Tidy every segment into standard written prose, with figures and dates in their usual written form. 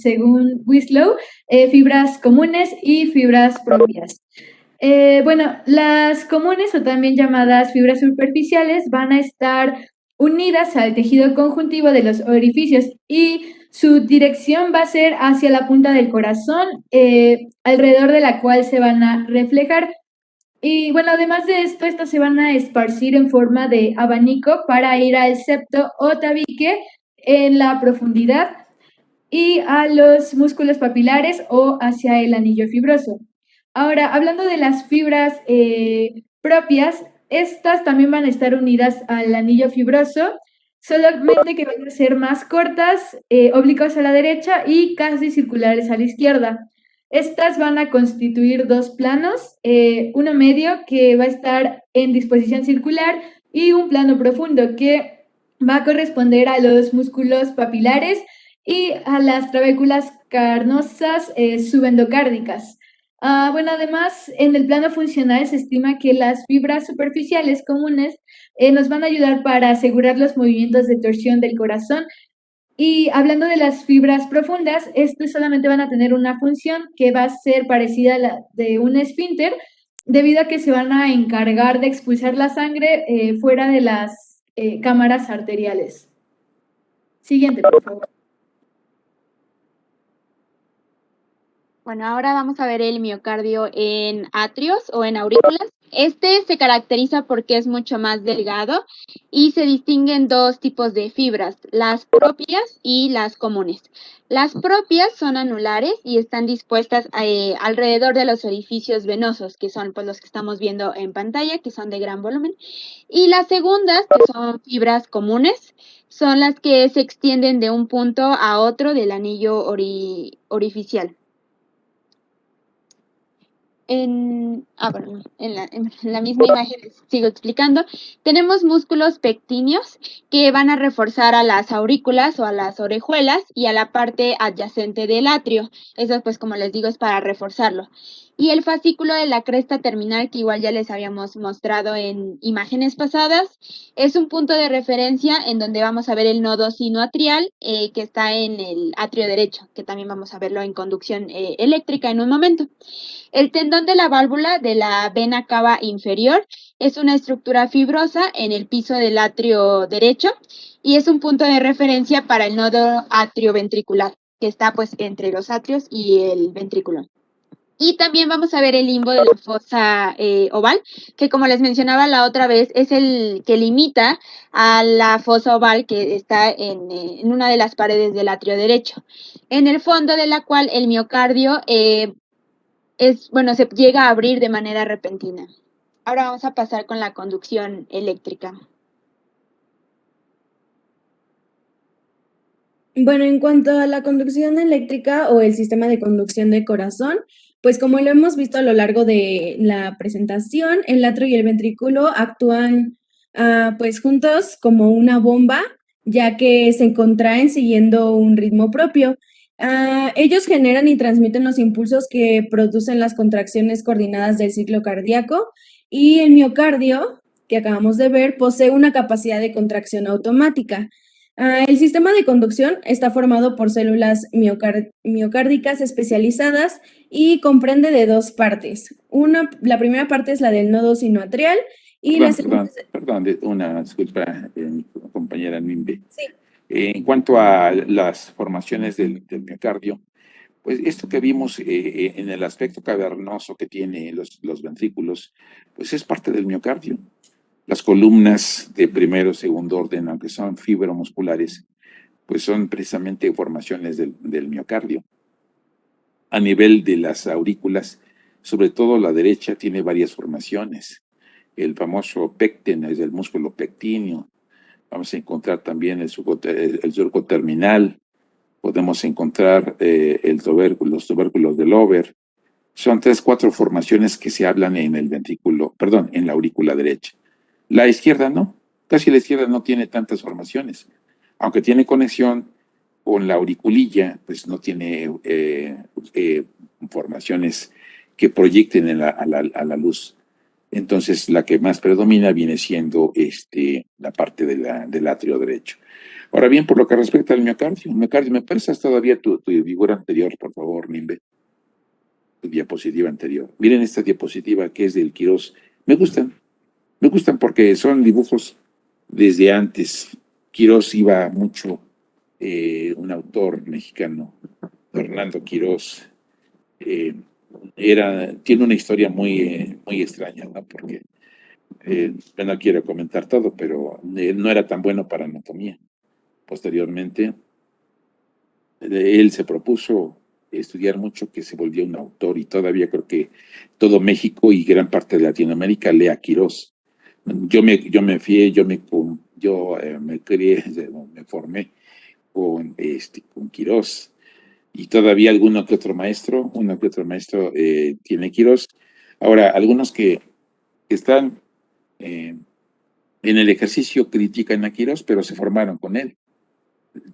según Winslow, fibras comunes y fibras propias. Bueno, las comunes o también llamadas fibras superficiales van a estar unidas al tejido conjuntivo de los orificios y su dirección va a ser hacia la punta del corazón, alrededor de la cual se van a reflejar. Y bueno, además de esto, estas se van a esparcir en forma de abanico para ir al septo o tabique en la profundidad y a los músculos papilares o hacia el anillo fibroso. Ahora, hablando de las fibras propias, estas también van a estar unidas al anillo fibroso, solamente que van a ser más cortas, oblicuas a la derecha y casi circulares a la izquierda. Estas van a constituir dos planos, uno medio que va a estar en disposición circular y un plano profundo que va a corresponder a los músculos papilares y a las trabéculas carnosas subendocárdicas. Bueno, además, en el plano funcional se estima que las fibras superficiales comunes nos van a ayudar para asegurar los movimientos de torsión del corazón. Y hablando de las fibras profundas, estas solamente van a tener una función que va a ser parecida a la de un esfínter, debido a que se van a encargar de expulsar la sangre fuera de las cámaras arteriales. Siguiente, por favor. Bueno, ahora vamos a ver el miocardio en atrios o en aurículas. Este se caracteriza porque es mucho más delgado y se distinguen dos tipos de fibras, las propias y las comunes. Las propias son anulares y están dispuestas alrededor de los orificios venosos, que son pues, los que estamos viendo en pantalla, que son de gran volumen. Y las segundas, que son fibras comunes, son las que se extienden de un punto a otro del anillo orificial. En la misma imagen sigo explicando, tenemos músculos pectíneos que van a reforzar a las aurículas o a las orejuelas y a la parte adyacente del atrio. Eso pues como les digo es para reforzarlo. Y el fascículo de la cresta terminal, que igual ya les habíamos mostrado en imágenes pasadas, es un punto de referencia en donde vamos a ver el nodo sinoatrial que está en el atrio derecho, que también vamos a verlo en conducción eléctrica en un momento. El tendón de la válvula de la vena cava inferior es una estructura fibrosa en el piso del atrio derecho y es un punto de referencia para el nodo atrioventricular, que está pues entre los atrios y el ventrículo. Y también vamos a ver el limbo de la fosa oval, que como les mencionaba la otra vez, es el que limita a la fosa oval que está en una de las paredes del atrio derecho, en el fondo de la cual el miocardio se llega a abrir de manera repentina. Ahora vamos a pasar con la conducción eléctrica. Bueno, en cuanto a la conducción eléctrica o el sistema de conducción de corazón, pues como lo hemos visto a lo largo de la presentación, el atrio y el ventrículo actúan pues juntos como una bomba, ya que se contraen siguiendo un ritmo propio. Ellos generan y transmiten los impulsos que producen las contracciones coordinadas del ciclo cardíaco y el miocardio, que acabamos de ver, posee una capacidad de contracción automática. El sistema de conducción está formado por células miocárdicas especializadas y comprende de dos partes. La primera parte es la del nodo sinoatrial y la segunda... Perdón, una disculpa, compañera Nimbe. Sí. En cuanto a las formaciones del miocardio, pues esto que vimos en el aspecto cavernoso que tiene los ventrículos, pues es parte del miocardio. Las columnas de primero o segundo orden, aunque son fibromusculares, pues son precisamente formaciones del miocardio. A nivel de las aurículas, sobre todo la derecha, tiene varias formaciones. El famoso pecten es el músculo pectíneo. Vamos a encontrar también el surco terminal. Podemos encontrar los tubérculos del Over. Son 3, 4 formaciones que se hablan en el ventrículo, perdón, en la aurícula derecha. La izquierda no, casi la izquierda no tiene tantas formaciones. Aunque tiene conexión con la auriculilla, pues no tiene formaciones que proyecten a la luz. Entonces, la que más predomina viene siendo la parte del atrio derecho. Ahora bien, por lo que respecta al miocardio, ¿me prestas todavía tu figura anterior, por favor, Nimbe? Tu diapositiva anterior. Miren esta diapositiva que es del Quirós. Me gustan porque son dibujos desde antes. Quirós iba mucho, un autor mexicano, Fernando Quirós, eh, tiene una historia muy extraña, ¿no? Porque yo no quiero comentar todo, pero él no era tan bueno para anatomía. Posteriormente, él se propuso estudiar mucho, que se volvió un autor, y todavía creo que todo México y gran parte de Latinoamérica lee a Quirós. Me crié, me formé con Quirós, y todavía uno que otro maestro tiene Quirós. Ahora, algunos que están eh, en el ejercicio critican a Quirós, pero se formaron con él,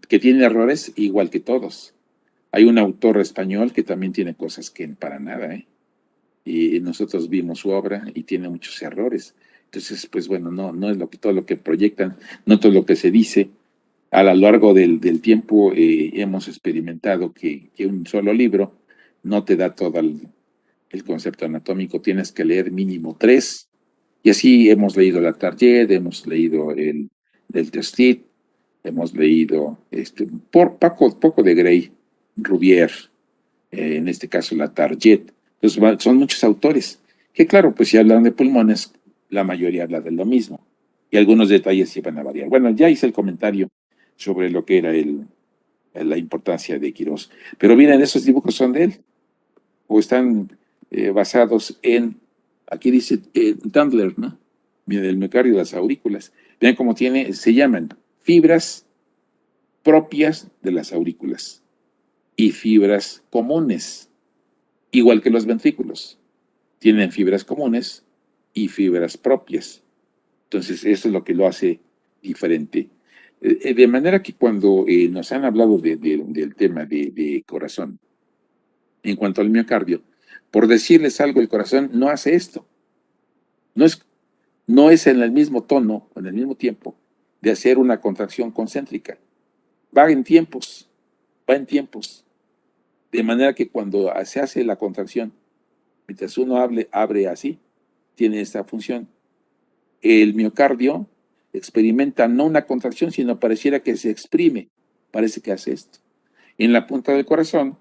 que tiene errores igual que todos. Hay un autor español que también tiene cosas que para nada, ¿eh? Y nosotros vimos su obra y tiene muchos errores. Entonces, pues bueno, no es todo lo que proyectan, no todo lo que se dice. A lo largo del tiempo hemos experimentado que un solo libro no te da todo el concepto anatómico, tienes que leer mínimo 3, y así hemos leído la Target, hemos leído el del Testit, hemos leído poco de Gray, Rubier, en este caso la Target. Entonces, son muchos autores que, claro, pues si hablan de pulmones, la mayoría habla de lo mismo, y algunos detalles sí van a variar. Bueno, ya hice el comentario sobre lo que era la importancia de Quirós, pero miren, esos dibujos son de él, o están basados aquí dice Tandler, ¿no? Miren, el miocardio de las aurículas. Vean cómo se llaman fibras propias de las aurículas y fibras comunes, igual que los ventrículos. Tienen fibras comunes y fibras propias. Entonces, eso es lo que lo hace diferente. De manera que cuando nos han hablado del tema de corazón, en cuanto al miocardio, por decirles algo, el corazón no hace esto. No es en el mismo tono, en el mismo tiempo, de hacer una contracción concéntrica. Va en tiempos, va en tiempos. De manera que cuando se hace la contracción, mientras uno abre así, tiene esta función. El miocardio experimenta no una contracción, sino pareciera que se exprime. Parece que hace esto. En la punta del corazón,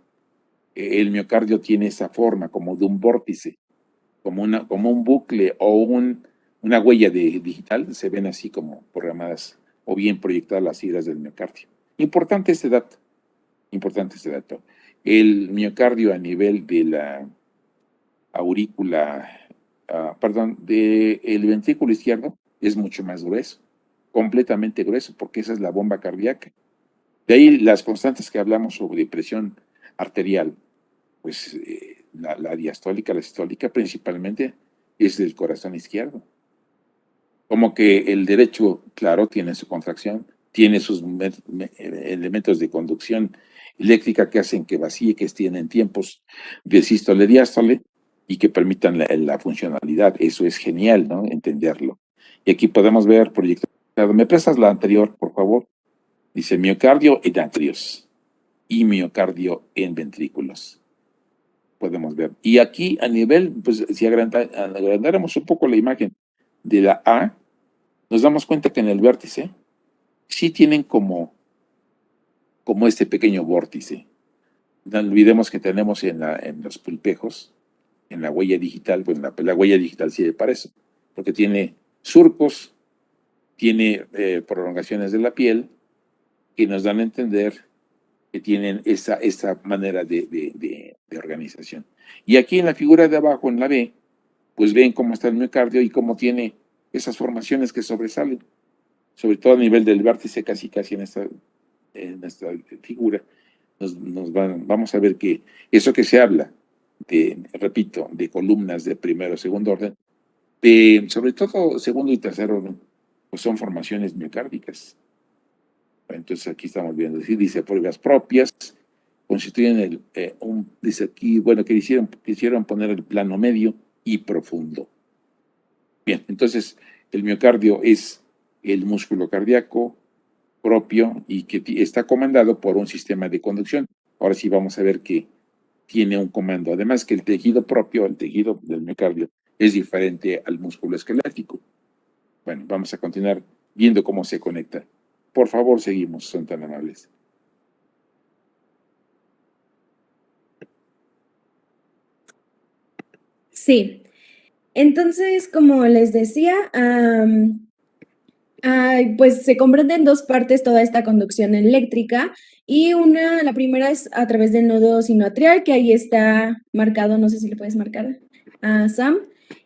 el miocardio tiene esa forma como de un vórtice, como un bucle o una huella digital. Se ven así como programadas o bien proyectadas las fibras del miocardio. Importante este dato. El miocardio a nivel de la aurícula, del ventrículo izquierdo, es mucho más grueso, completamente grueso, porque esa es la bomba cardíaca. De ahí las constantes que hablamos sobre presión arterial, pues la diastólica, la sistólica, principalmente es del corazón izquierdo. Como que el derecho, claro, tiene su contracción, tiene sus elementos de conducción eléctrica que hacen que vacíe, que tienen tiempos de sístole, diástole, y que permitan la funcionalidad. Eso es genial, ¿no? Entenderlo. Y aquí podemos ver proyectado. ¿Me prestas la anterior, por favor? Dice miocardio en atrios y miocardio en ventrículos. Podemos ver. Y aquí a nivel, pues si agrandáramos un poco la imagen de la A, nos damos cuenta que en el vértice sí tienen como este pequeño vórtice. No olvidemos que tenemos en los pulpejos, en la huella digital, pues la huella digital sirve para eso, porque tiene surcos, tiene prolongaciones de la piel que nos dan a entender que tienen esa manera de organización. Y aquí en la figura de abajo, en la B, pues ven cómo está el miocardio y cómo tiene esas formaciones que sobresalen, sobre todo a nivel del vértice, casi en esta figura. Vamos a ver que eso que se habla repito, de columnas de primero o segundo orden, sobre todo segundo y tercer orden, pues son formaciones miocárdicas. Entonces aquí estamos viendo, dice pruebas propias, constituyen dice aquí, bueno, que quisieron poner el plano medio y profundo. Bien, entonces el miocardio es el músculo cardíaco propio y que está comandado por un sistema de conducción. Ahora sí vamos a ver que tiene un comando. Además que el tejido propio, el tejido del miocardio, es diferente al músculo esquelético. Bueno, vamos a continuar viendo cómo se conecta. Por favor, seguimos, son tan amables. Sí. Entonces, como les decía, pues se comprende en dos partes toda esta conducción eléctrica y la primera es a través del nodo sinoatrial, que ahí está marcado, no sé si le puedes marcar a Sam,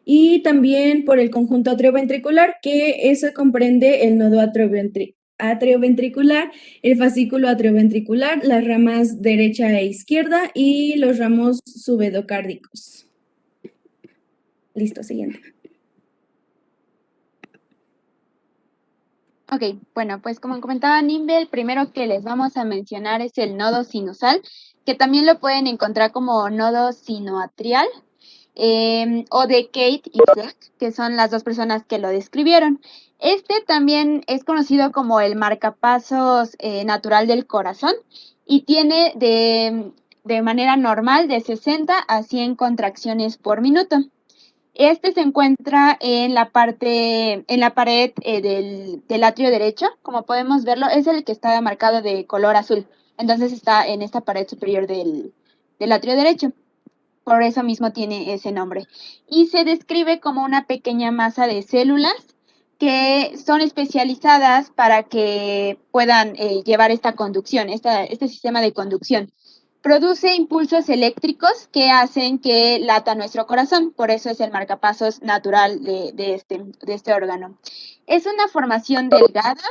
y también por el conjunto atrioventricular, que eso comprende el nodo atrioventricular, el fascículo atrioventricular, las ramas derecha e izquierda y los ramos subendocárdicos. Listo, siguiente. Ok, bueno, pues como comentaba Nimbe, el primero que les vamos a mencionar es el nodo sinusal, que también lo pueden encontrar como nodo sinoatrial, o de Kate y Fleck, que son las dos personas que lo describieron. Este también es conocido como el marcapasos natural del corazón y tiene de manera normal de 60 a 100 contracciones por minuto. Este se encuentra en la pared del atrio derecho, como podemos verlo, es el que está marcado de color azul. Entonces está en esta pared superior del atrio derecho. Por eso mismo tiene ese nombre. Y se describe como una pequeña masa de células que son especializadas para que puedan llevar esta conducción, este sistema de conducción. Produce impulsos eléctricos que hacen que lata nuestro corazón, por eso es el marcapasos natural de este órgano. Es una formación delgada,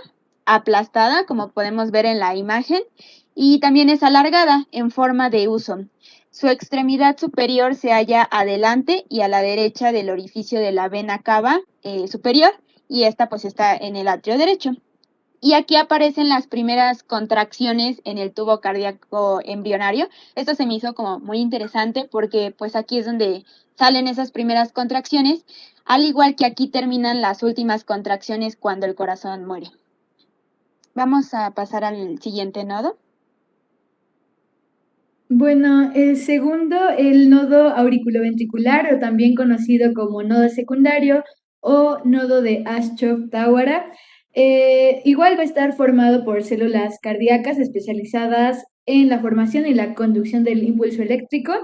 aplastada, como podemos ver en la imagen, y también es alargada en forma de uso. Su extremidad superior se halla adelante y a la derecha del orificio de la vena cava superior, y esta pues está en el atrio derecho. Y aquí aparecen las primeras contracciones en el tubo cardíaco embrionario. Esto se me hizo como muy interesante porque pues aquí es donde salen esas primeras contracciones, al igual que aquí terminan las últimas contracciones cuando el corazón muere. Vamos a pasar al siguiente nodo. Bueno, el segundo, el nodo auriculoventricular, o también conocido como nodo secundario o nodo de Ashchoff-Tawara, igual va a estar formado por células cardíacas especializadas en la formación y la conducción del impulso eléctrico.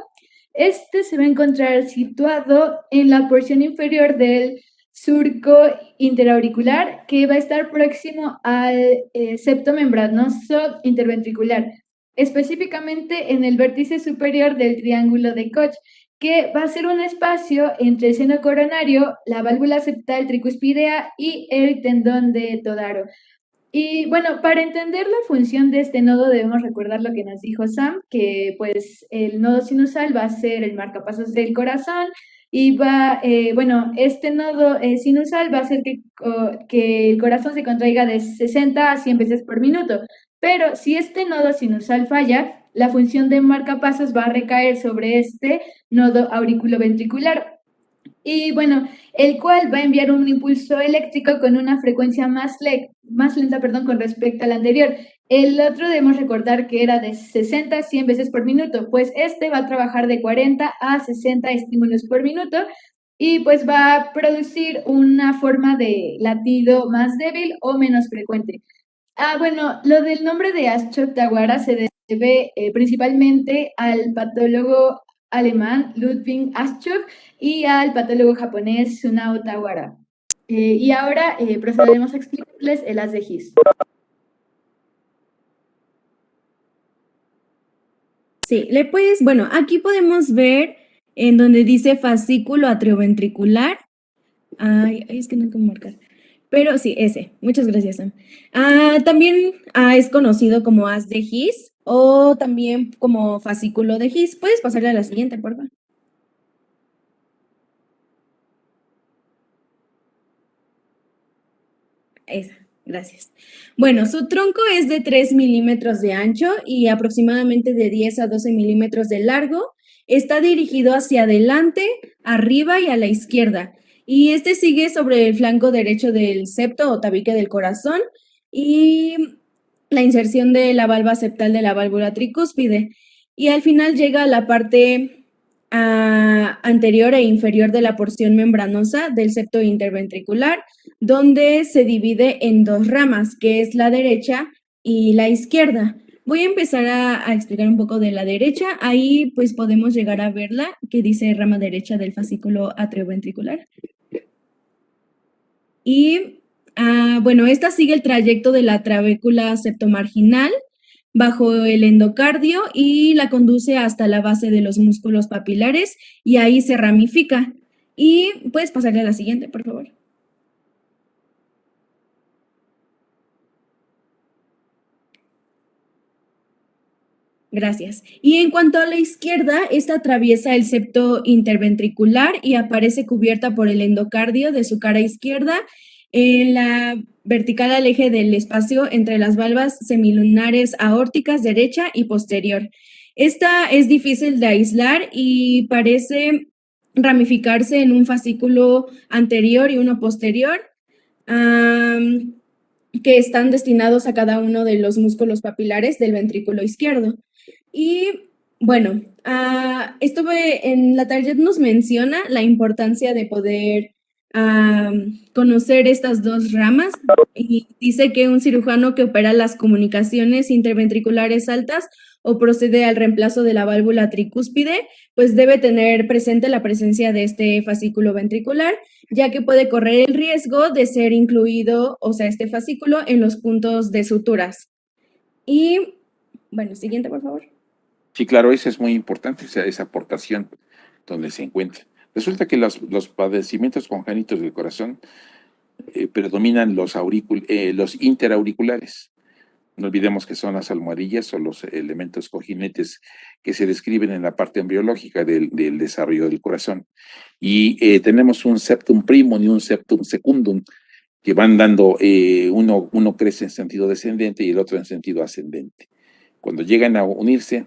Este se va a encontrar situado en la porción inferior del surco interauricular, que va a estar próximo al septo membranoso interventricular, específicamente en el vértice superior del triángulo de Koch, que va a ser un espacio entre el seno coronario, la válvula septal tricuspidea y el tendón de Todaro. Y bueno, para entender la función de este nodo debemos recordar lo que nos dijo Sam, que pues el nodo sinusal va a ser el marcapasos del corazón y este nodo sinusal va a hacer que el corazón se contraiga de 60 a 100 veces por minuto. Pero si este nodo sinusal falla, la función de marcapasos va a recaer sobre este nodo auriculoventricular. Y bueno, el cual va a enviar un impulso eléctrico con una frecuencia más lenta, con respecto al anterior. El otro debemos recordar que era de 60 a 100 veces por minuto, pues este va a trabajar de 40 a 60 estímulos por minuto y pues va a producir una forma de latido más débil o menos frecuente. Bueno, lo del nombre de Ashok-Tawara se debe principalmente al patólogo alemán Ludwig Ashok y al patólogo japonés Sunao Tawara. Y ahora procederemos a explicarles el haz de His. Sí, bueno, aquí podemos ver en donde dice fascículo atrioventricular. Ay, es que no hay cómo marcar. Pero sí, ese. Muchas gracias, Sam. También es conocido como haz de His o también como fascículo de His. ¿Puedes pasarle a la siguiente, por favor? Esa, gracias. Bueno, su tronco es de 3 milímetros de ancho y aproximadamente de 10 a 12 milímetros de largo. Está dirigido hacia adelante, arriba y a la izquierda. Y este sigue sobre el flanco derecho del septo o tabique del corazón. Y la inserción de la valva septal de la válvula tricúspide y al final llega a la parte anterior e inferior de la porción membranosa del septo interventricular, donde se divide en dos ramas, que es la derecha y la izquierda. Voy a empezar a explicar un poco de la derecha. Ahí pues podemos llegar a verla, que dice rama derecha del fascículo atrioventricular. Y bueno, esta sigue el trayecto de la trabécula septomarginal bajo el endocardio y la conduce hasta la base de los músculos papilares y ahí se ramifica. Y puedes pasarle a la siguiente, por favor. Gracias. Y en cuanto a la izquierda, esta atraviesa el septo interventricular y aparece cubierta por el endocardio de su cara izquierda en la vertical al eje del espacio entre las valvas semilunares aórticas derecha y posterior. Esta es difícil de aislar y parece ramificarse en un fascículo anterior y uno posterior, que están destinados a cada uno de los músculos papilares del ventrículo izquierdo. Y bueno, estuve en la target nos menciona la importancia de poder conocer estas dos ramas y dice que un cirujano que opera las comunicaciones interventriculares altas o procede al reemplazo de la válvula tricúspide, pues debe tener presente la presencia de este fascículo ventricular, ya que puede correr el riesgo de ser incluido, o sea, este fascículo en los puntos de suturas. Y bueno, siguiente, por favor. Sí, claro, eso es muy importante, esa aportación donde se encuentra. Resulta que los padecimientos congénitos del corazón predominan los interauriculares. No olvidemos que son las almohadillas o los elementos cojinetes que se describen en la parte embriológica del desarrollo del corazón. Y tenemos un septum primum y un septum secundum que van dando, uno crece en sentido descendente y el otro en sentido ascendente. Cuando llegan a unirse,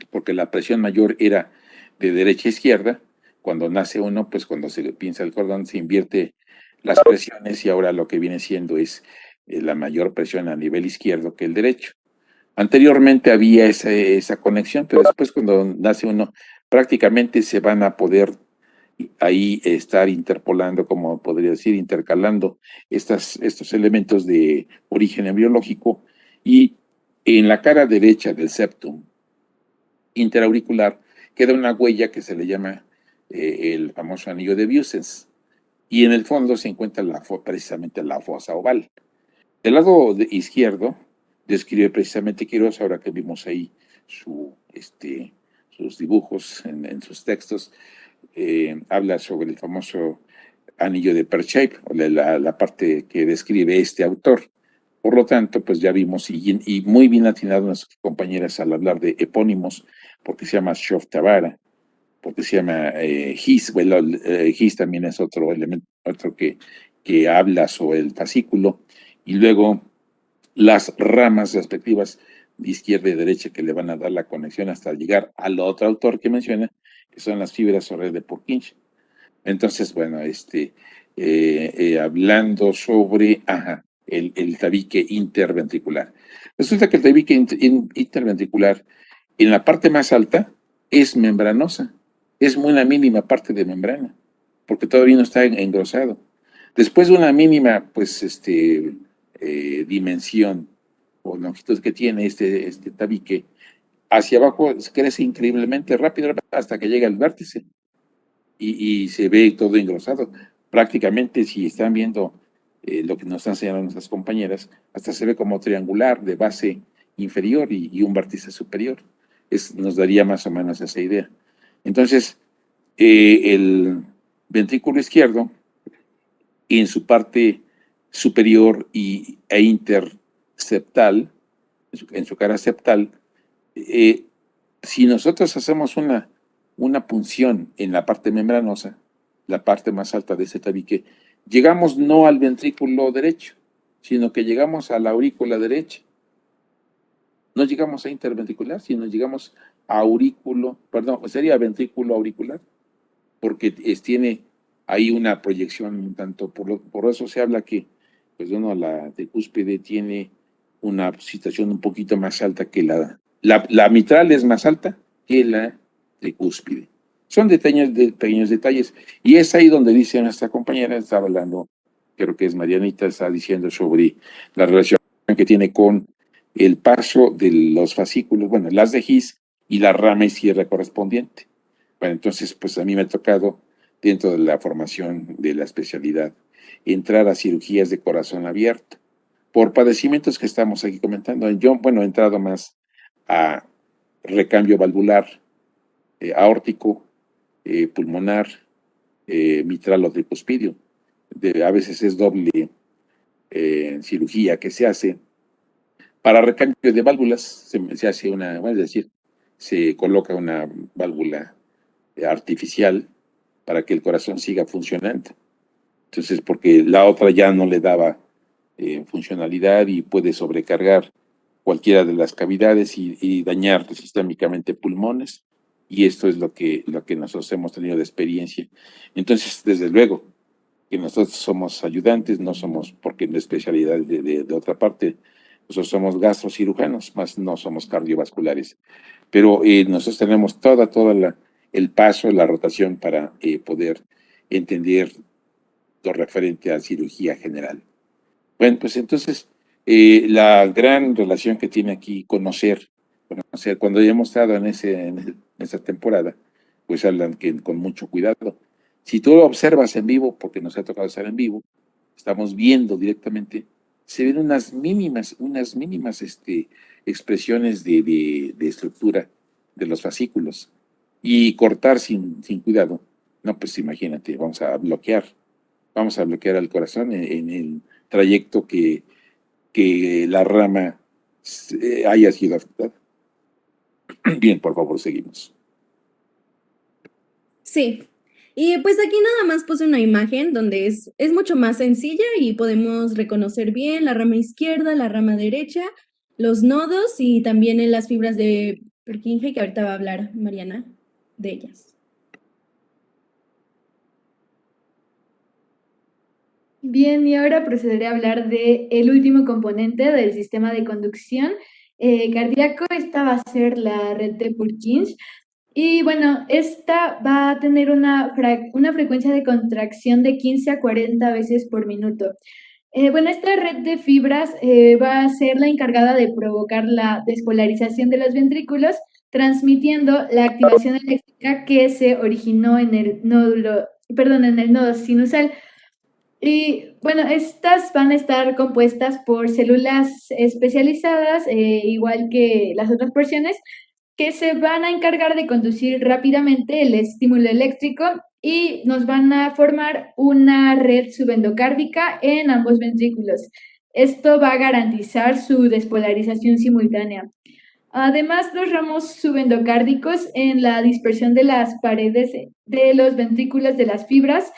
porque la presión mayor era de derecha a izquierda, cuando nace uno, pues cuando se le pinza el cordón se invierte las presiones y ahora lo que viene siendo es la mayor presión a nivel izquierdo que el derecho. Anteriormente había esa conexión, pero después cuando nace uno, prácticamente se van a poder ahí estar interpolando, como podría decir, intercalando estos elementos de origen embriológico y en la cara derecha del septum interauricular queda una huella que se le llama el famoso anillo de Vieussens y en el fondo se encuentra precisamente la fosa oval. Del lado izquierdo describe precisamente Quirós, ahora que vimos ahí sus dibujos en sus textos, habla sobre el famoso anillo de Perchape, la parte que describe este autor. Por lo tanto, pues ya vimos, y muy bien atinado nuestras compañeras al hablar de epónimos, porque se llama Shoftavara, porque se llama His, bueno, His también es otro elemento, otro que habla sobre el fascículo, y luego las ramas respectivas de izquierda y derecha que le van a dar la conexión hasta llegar al otro autor que menciona, que son las fibras orales de Purkinje. Entonces, bueno, hablando sobre el tabique interventricular. Resulta que el tabique interventricular en la parte más alta es membranosa, es una mínima parte de membrana, porque todavía no está engrosado. Después de una mínima, pues, dimensión o longitud que tiene este tabique, hacia abajo crece increíblemente rápido hasta que llega al vértice y se ve todo engrosado. Prácticamente, si están viendo lo que nos están enseñando nuestras compañeras, hasta se ve como triangular de base inferior y un vértice superior. Nos daría más o menos esa idea. Entonces, el ventrículo izquierdo, en su parte superior e interseptal, en su cara septal, si nosotros hacemos una punción en la parte membranosa, la parte más alta de ese tabique, llegamos no al ventrículo derecho, sino que llegamos a la aurícula derecha. No llegamos a interventricular, sino llegamos a sería ventrículo auricular, porque tiene ahí una proyección un tanto, por eso se habla que, pues bueno, la tricúspide tiene una situación un poquito más alta que la mitral es más alta que la tricúspide. Son pequeños detalles. Y es ahí donde dice nuestra compañera, estaba hablando, creo que es Marianita, está diciendo sobre la relación que tiene con el paso de los fascículos, bueno, las de His y la rama y cierre correspondiente. Bueno, entonces, pues a mí me ha tocado, dentro de la formación de la especialidad, entrar a cirugías de corazón abierto por padecimientos que estamos aquí comentando. Yo, bueno, he entrado más a recambio valvular, aórtico, pulmonar, mitral o tricuspidio. A veces es doble cirugía que se hace. Para recambio de válvulas se hace una, es decir, se coloca una válvula artificial para que el corazón siga funcionando. Entonces, porque la otra ya no le daba funcionalidad y puede sobrecargar cualquiera de las cavidades y dañar sistémicamente pulmones. Y esto es lo que nosotros hemos tenido de experiencia. Entonces, desde luego, que nosotros somos ayudantes, no somos, porque en la especialidad de otra parte, nosotros somos gastrocirujanos, más no somos cardiovasculares. Pero nosotros tenemos el paso, la rotación para poder entender lo referente a cirugía general. Bueno, pues entonces, la gran relación que tiene aquí conocer, cuando ya hemos estado en esa temporada, pues hablan que con mucho cuidado. Si tú lo observas en vivo, porque nos ha tocado estar en vivo, estamos viendo directamente, se ven unas mínimas expresiones de estructura de los fascículos. Y cortar sin cuidado, no, pues imagínate, vamos a bloquear al corazón en el trayecto que la rama haya sido afectada. Bien, por favor, seguimos. Sí. Y pues aquí nada más puse una imagen donde es mucho más sencilla y podemos reconocer bien la rama izquierda, la rama derecha, los nodos y también en las fibras de Purkinje, que ahorita va a hablar Mariana de ellas. Bien, y ahora procederé a hablar de el último componente del sistema de conducción cardíaco. Esta va a ser la red de Purkinje. Y bueno, esta va a tener una frecuencia de contracción de 15 a 40 veces por minuto. Bueno, esta red de fibras va a ser la encargada de provocar la despolarización de los ventrículos, transmitiendo la activación eléctrica que se originó en el nodo sinusal. Y bueno, estas van a estar compuestas por células especializadas, igual que las otras porciones, que se van a encargar de conducir rápidamente el estímulo eléctrico y nos van a formar una red subendocárdica en ambos ventrículos. Esto va a garantizar su despolarización simultánea. Además, los ramos subendocárdicos en la dispersión de las paredes de los ventrículos de las fibras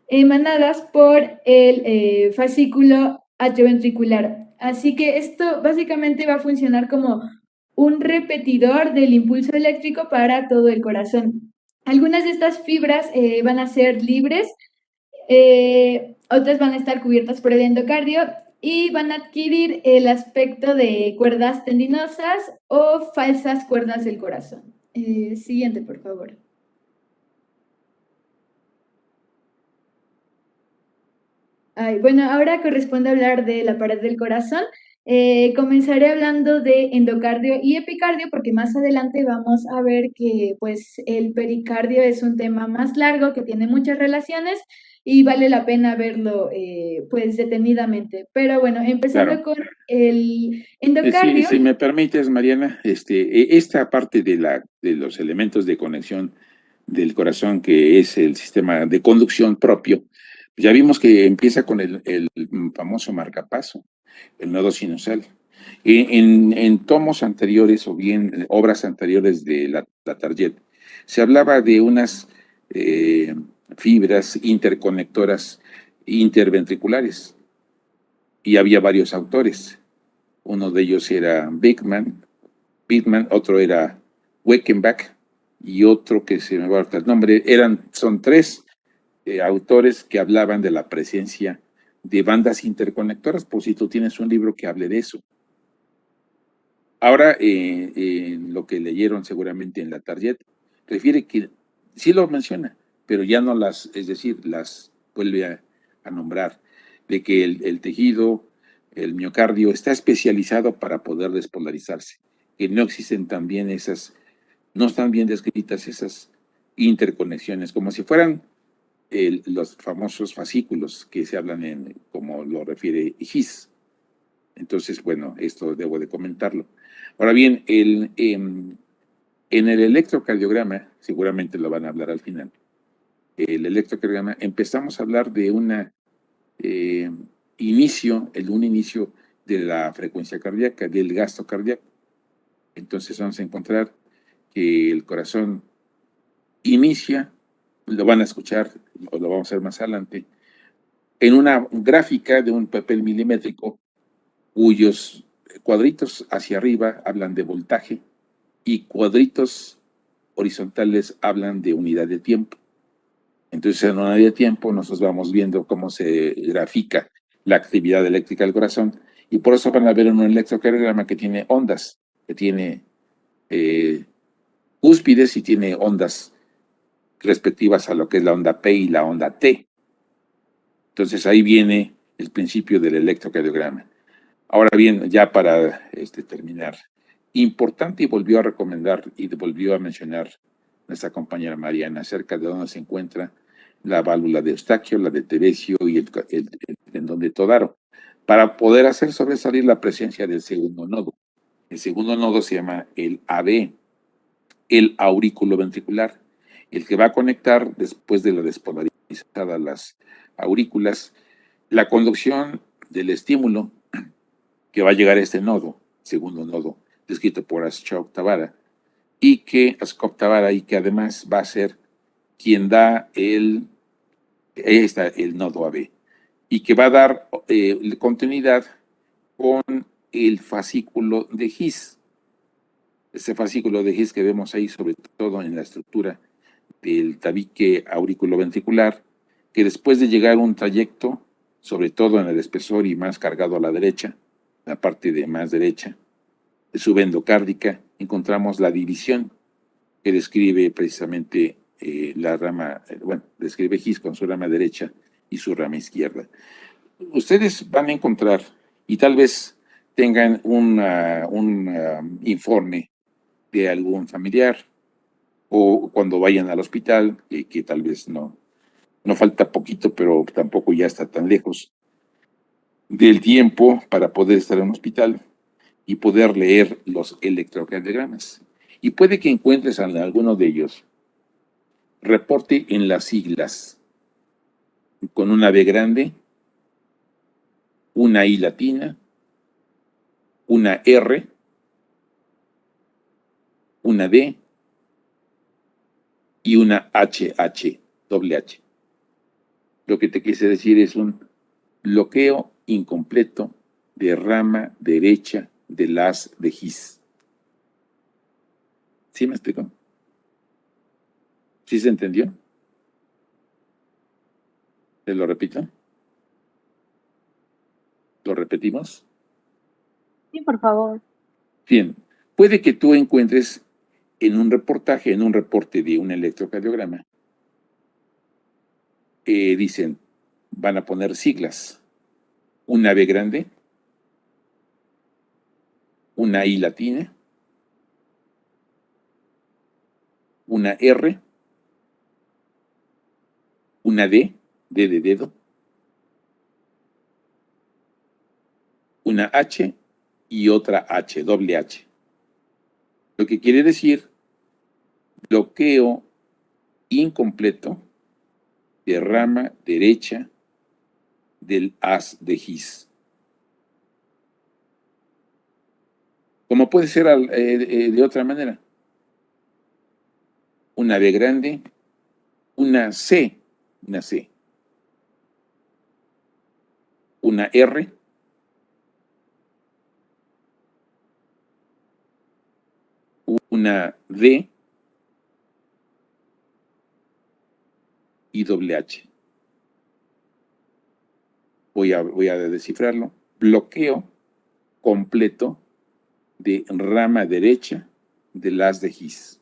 emanadas por el fascículo atrioventricular. Así que esto básicamente va a funcionar como un repetidor del impulso eléctrico para todo el corazón. Algunas de estas fibras van a ser libres, otras van a estar cubiertas por el endocardio y van a adquirir el aspecto de cuerdas tendinosas o falsas cuerdas del corazón. Siguiente, por favor. Bueno, ahora corresponde hablar de la pared del corazón. Comenzaré hablando de endocardio y epicardio porque más adelante vamos a ver que pues el pericardio es un tema más largo que tiene muchas relaciones y vale la pena verlo pues detenidamente. Pero bueno, empezando con el endocardio. Si me permites, Mariana, esta parte de los elementos de conexión del corazón, que es el sistema de conducción propio, ya vimos que empieza con el famoso marcapaso, el nodo sinusal. En tomos anteriores o bien obras anteriores de la Target, se hablaba de unas fibras interconectoras interventriculares y había varios autores. Uno de ellos era Bigman, otro era Weckenbach y otro que se me va a el nombre. Son tres autores que hablaban de la presencia de bandas interconectoras, por si tú tienes un libro que hable de eso. Ahora, lo que leyeron seguramente en la tarjeta, refiere que sí lo menciona, pero ya no las, es decir, las vuelve a nombrar, de que el tejido, el miocardio, está especializado para poder despolarizarse, que no existen también esas, no están bien descritas esas interconexiones, como si fueran los famosos fascículos que se hablan en, como lo refiere His. Entonces, bueno, esto debo de comentarlo. Ahora bien, en el electrocardiograma, seguramente lo van a hablar al final, el electrocardiograma, empezamos a hablar de un inicio de la frecuencia cardíaca, del gasto cardíaco. Entonces vamos a encontrar que el corazón inicia, lo van a escuchar, o lo vamos a ver más adelante, en una gráfica de un papel milimétrico cuyos cuadritos hacia arriba hablan de voltaje y cuadritos horizontales hablan de unidad de tiempo. Entonces, en unidad de tiempo, nosotros vamos viendo cómo se grafica la actividad eléctrica del corazón y por eso van a ver un electrocardiograma que tiene ondas, que tiene cúspides y tiene ondas respectivas a lo que es la onda P y la onda T. Entonces, ahí viene el principio del electrocardiograma. Ahora bien, ya para terminar, importante y volvió a recomendar y volvió a mencionar nuestra compañera Mariana acerca de dónde se encuentra la válvula de Eustaquio, la de Teresio y el tendón de Todaro, para poder hacer sobresalir la presencia del segundo nodo. El segundo nodo se llama el AB, el aurículo ventricular, el que va a conectar después de la despolarizada las aurículas, la conducción del estímulo que va a llegar a este nodo, segundo nodo, descrito por Ashok Tavara, y que además va a ser quien da el nodo AB, y que va a dar continuidad con el fascículo de His. Ese fascículo de His que vemos ahí, sobre todo en la estructura del tabique auriculoventricular, que después de llegar un trayecto, sobre todo en el espesor y más cargado a la derecha, la parte de más derecha, de su endocárdica, encontramos la división que describe precisamente la rama, describe His con su rama derecha y su rama izquierda. Ustedes van a encontrar, y tal vez tengan un informe de algún familiar, o cuando vayan al hospital, que tal vez no falta poquito, pero tampoco ya está tan lejos del tiempo para poder estar en un hospital y poder leer los electrocardiogramas. Y puede que encuentres en alguno de ellos reporte en las siglas, con una B grande, una I latina, una R, una D y una doble H. Lo que te quise decir es un bloqueo incompleto de rama derecha del haz de His. ¿Sí me explico? ¿Sí se entendió? ¿Te lo repito? ¿Lo repetimos? Sí, por favor. Bien, puede que tú encuentres en un reporte de un electrocardiograma, dicen, van a poner siglas, una B grande, una I latina, una R, una D de dedo, una H y otra H, doble H. Lo que quiere decir bloqueo incompleto de rama derecha del haz de His. Como puede ser de otra manera. Una B grande, una C, una R, una D y doble H. Voy a descifrarlo. Bloqueo completo de rama derecha del haz de His.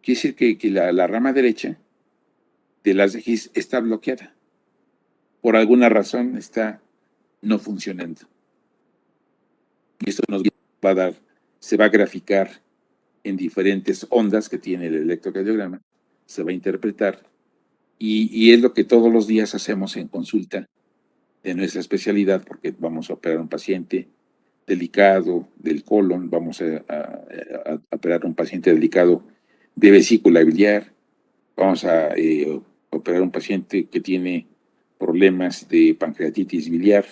Quiere decir que la rama derecha del haz de His está bloqueada. Por alguna razón está no funcionando. Y esto nos va a dar, se va a graficar en diferentes ondas que tiene el electrocardiograma, se va a interpretar, y es lo que todos los días hacemos en consulta de nuestra especialidad, porque vamos a operar a un paciente delicado del colon, vamos a operar a un paciente delicado de vesícula biliar, vamos a operar a un paciente que tiene problemas de pancreatitis biliar,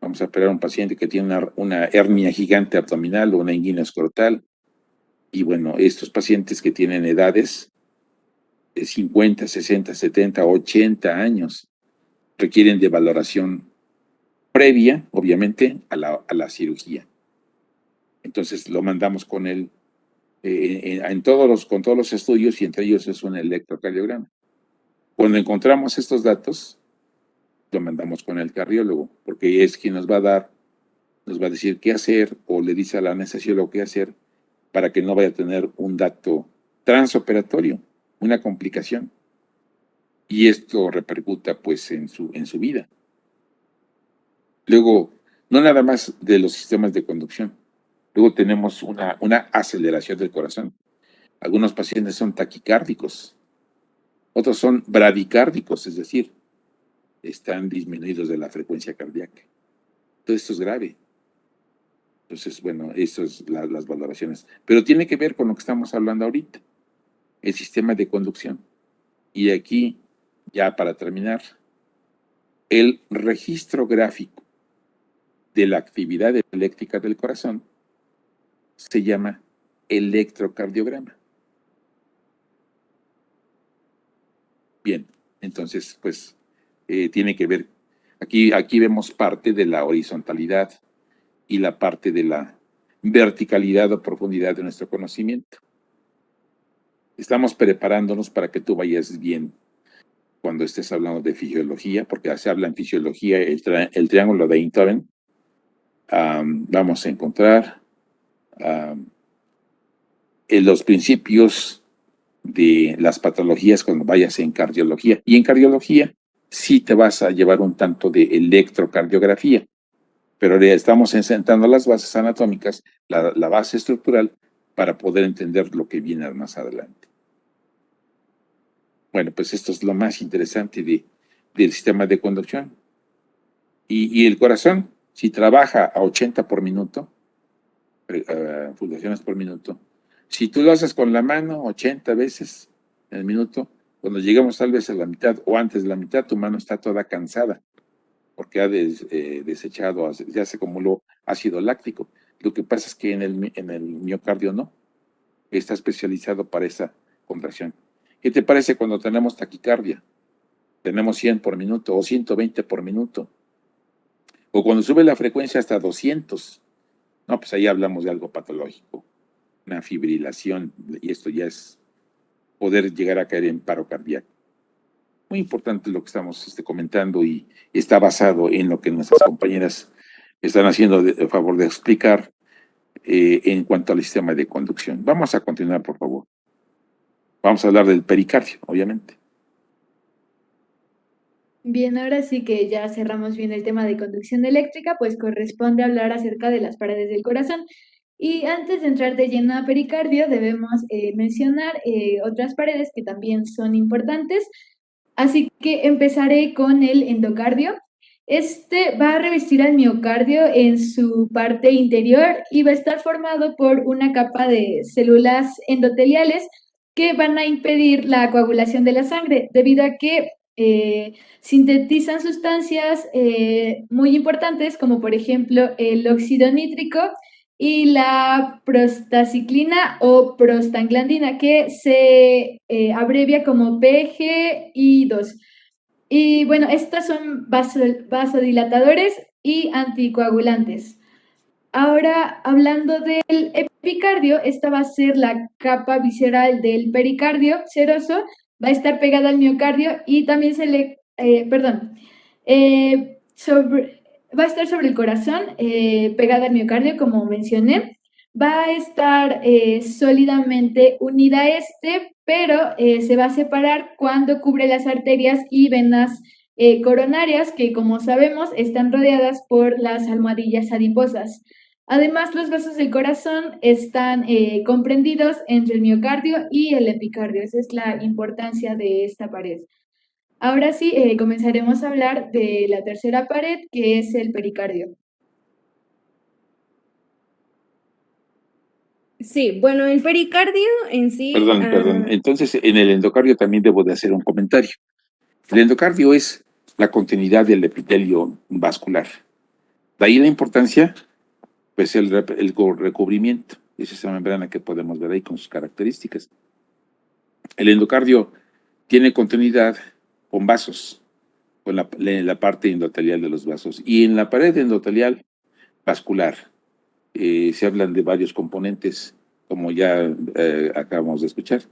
vamos a operar a un paciente que tiene una hernia gigante abdominal o una inguina escrotal. Y bueno, estos pacientes que tienen edades de 50, 60, 70, 80 años requieren de valoración previa, obviamente, a la cirugía. Entonces lo mandamos con él con todos los estudios, y entre ellos es un electrocardiograma. Cuando encontramos estos datos, lo mandamos con el cardiólogo, porque es quien nos va a decir qué hacer, o le dice al anestesiólogo qué hacer, para que no vaya a tener un dato transoperatorio, una complicación. Y esto repercuta pues en su vida. Luego, no nada más de los sistemas de conducción. Luego tenemos una aceleración del corazón. Algunos pacientes son taquicárdicos, otros son bradicárdicos, es decir, están disminuidos de la frecuencia cardíaca. Todo esto es grave. Entonces, bueno, eso es las valoraciones. Pero tiene que ver con lo que estamos hablando ahorita, el sistema de conducción. Y aquí, ya para terminar, el registro gráfico de la actividad eléctrica del corazón se llama electrocardiograma. Bien, entonces, pues, tiene que ver, aquí vemos parte de la horizontalidad y la parte de la verticalidad o profundidad de nuestro conocimiento. Estamos preparándonos para que tú vayas bien cuando estés hablando de fisiología, porque se habla en fisiología el triángulo de Einthoven. Vamos a encontrar en los principios de las patologías cuando vayas en cardiología. Y en cardiología sí te vas a llevar un tanto de electrocardiografía, pero ya estamos sentando las bases anatómicas, la base estructural, para poder entender lo que viene más adelante. Bueno, pues esto es lo más interesante del sistema de conducción. Y el corazón, si trabaja a 80 por minuto, pulsaciones por minuto, si tú lo haces con la mano 80 veces en el minuto, cuando llegamos tal vez a la mitad o antes de la mitad, tu mano está toda cansada porque ha desechado, ya se acumuló ácido láctico. Lo que pasa es que en el miocardio no, está especializado para esa contracción. ¿Qué te parece cuando tenemos taquicardia? Tenemos 100 por minuto o 120 por minuto. O cuando sube la frecuencia hasta 200. No, pues ahí hablamos de algo patológico, una fibrilación, y esto ya es poder llegar a caer en paro cardíaco. Muy importante lo que estamos comentando, y está basado en lo que nuestras compañeras están haciendo a favor de explicar en cuanto al sistema de conducción. Vamos a continuar, por favor. Vamos a hablar del pericardio, obviamente. Bien, ahora sí que ya cerramos bien el tema de conducción eléctrica, pues corresponde hablar acerca de las paredes del corazón. Y antes de entrar de lleno a pericardio, debemos mencionar otras paredes que también son importantes. Así que empezaré con el endocardio. Este va a revestir al miocardio en su parte interior y va a estar formado por una capa de células endoteliales que van a impedir la coagulación de la sangre, debido a que sintetizan sustancias muy importantes, como por ejemplo el óxido nítrico y la prostaciclina o prostaglandina, que se abrevia como PGI2. Y bueno, estas son vasodilatadores y anticoagulantes. Ahora, hablando del epicardio, esta va a ser la capa visceral del pericardio seroso, va a estar pegada al miocardio y también va a estar sobre el corazón, pegada al miocardio, como mencioné. Va a estar sólidamente unida a este, pero se va a separar cuando cubre las arterias y venas coronarias, que como sabemos están rodeadas por las almohadillas adiposas. Además, los vasos del corazón están comprendidos entre el miocardio y el epicardio. Esa es la importancia de esta pared. Ahora sí, comenzaremos a hablar de la tercera pared, que es el pericardio. Sí, bueno, el pericardio en sí. Perdón. Entonces, en el endocardio también debo de hacer un comentario. El endocardio es la continuidad del epitelio vascular. De ahí la importancia, pues el recubrimiento, es esa membrana que podemos ver ahí con sus características. El endocardio tiene continuidad con vasos, con la parte endotelial de los vasos. Y en la pared endotelial vascular se hablan de varios componentes, como ya acabamos de escuchar.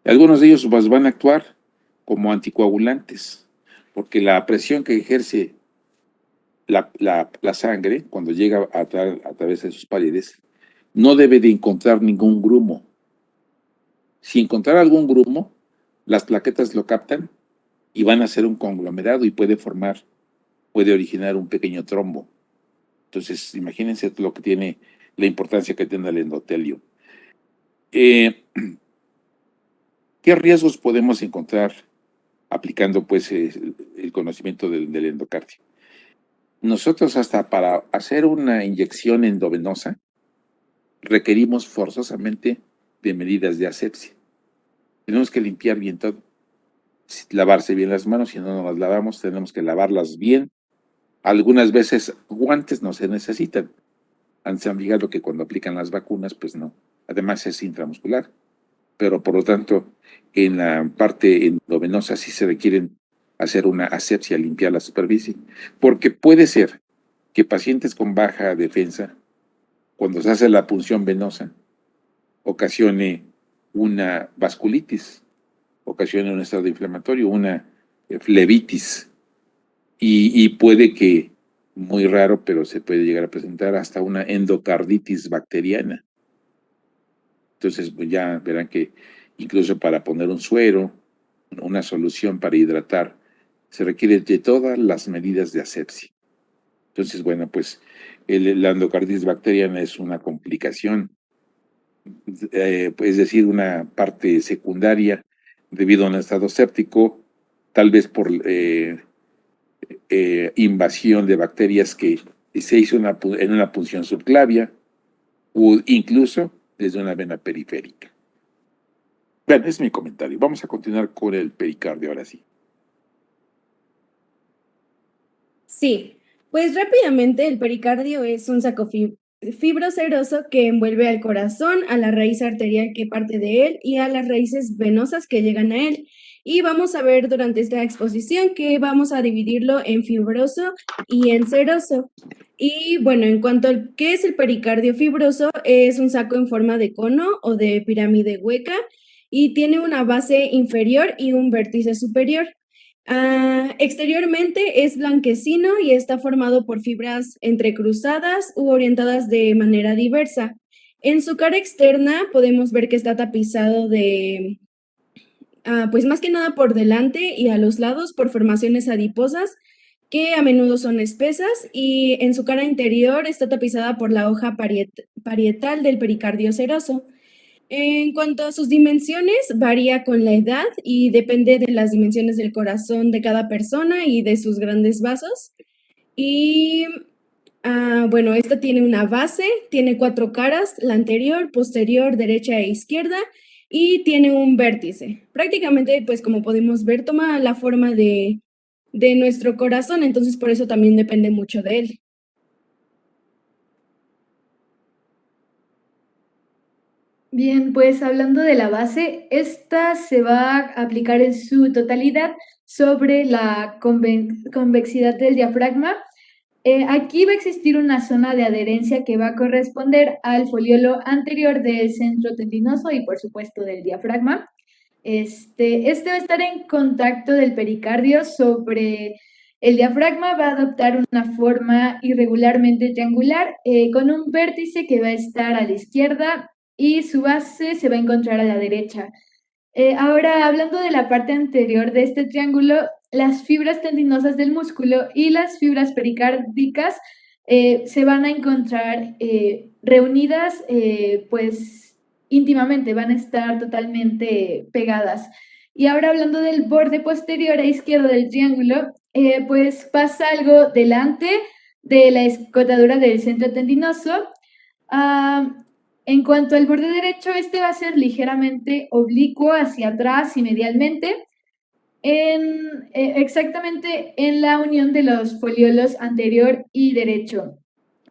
Algunos de ellos pues, van a actuar como anticoagulantes, porque la presión que ejerce la sangre cuando llega a través de sus paredes no debe de encontrar ningún grumo. Si encontrar algún grumo, las plaquetas lo captan y van a hacer un conglomerado y puede originar un pequeño trombo. Entonces, imagínense lo que tiene, la importancia que tiene el endotelio. ¿Qué riesgos podemos encontrar aplicando pues el conocimiento del endocardio? Nosotros hasta para hacer una inyección endovenosa requerimos forzosamente de medidas de asepsia. Tenemos que limpiar bien todo, lavarse bien las manos, si no nos las lavamos tenemos que lavarlas bien. Algunas veces guantes no se necesitan. Se han fijado que cuando aplican las vacunas, pues no. Además es intramuscular. Pero por lo tanto, en la parte endovenosa sí se requieren hacer una asepsia, limpiar la superficie. Porque puede ser que pacientes con baja defensa, cuando se hace la punción venosa, ocasione una vasculitis, ocasione un estado inflamatorio, una flebitis, y puede que, muy raro, pero se puede llegar a presentar hasta una endocarditis bacteriana. Entonces, pues ya verán que incluso para poner un suero, una solución para hidratar, se requiere de todas las medidas de asepsia. Entonces, bueno, pues la endocarditis bacteriana es una complicación, es decir, una parte secundaria debido a un estado séptico, tal vez por invasión de bacterias que se hizo en una punción subclavia o incluso desde una vena periférica. Bueno, es mi comentario. Vamos a continuar con el pericardio ahora sí. Sí, pues rápidamente el pericardio es un saco fibroseroso que envuelve al corazón, a la raíz arterial que parte de él y a las raíces venosas que llegan a él. Y vamos a ver durante esta exposición que vamos a dividirlo en fibroso y en seroso. Y bueno, en cuanto a qué es el pericardio fibroso, es un saco en forma de cono o de pirámide hueca y tiene una base inferior y un vértice superior. Exteriormente es blanquecino y está formado por fibras entrecruzadas u orientadas de manera diversa. En su cara externa podemos ver que está tapizado de, pues más que nada por delante y a los lados por formaciones adiposas que a menudo son espesas, y en su cara interior está tapizada por la hoja parietal del pericardio seroso. En cuanto a sus dimensiones, varía con la edad y depende de las dimensiones del corazón de cada persona y de sus grandes vasos. Y bueno, esta tiene una base, tiene 4 caras, la anterior, posterior, derecha e izquierda, y tiene un vértice. Prácticamente, pues como podemos ver, toma la forma de nuestro corazón, entonces por eso también depende mucho de él. Bien, pues hablando de la base, esta se va a aplicar en su totalidad sobre la convexidad del diafragma. Aquí va a existir una zona de adherencia que va a corresponder al foliolo anterior del centro tendinoso y por supuesto del diafragma. Este va a estar en contacto del pericardio sobre El diafragma va a adoptar una forma irregularmente triangular con un vértice que va a estar a la izquierda y su base se va a encontrar a la derecha. Ahora, hablando de la parte anterior de este triángulo, las fibras tendinosas del músculo y las fibras pericárdicas se van a encontrar reunidas, pues íntimamente, van a estar totalmente pegadas. Y ahora hablando del borde posterior a izquierdo del triángulo, pues pasa algo delante de la escotadura del centro tendinoso. Ah, en cuanto al borde derecho, este va a ser ligeramente oblicuo hacia atrás y medialmente, exactamente en la unión de los foliolos anterior y derecho.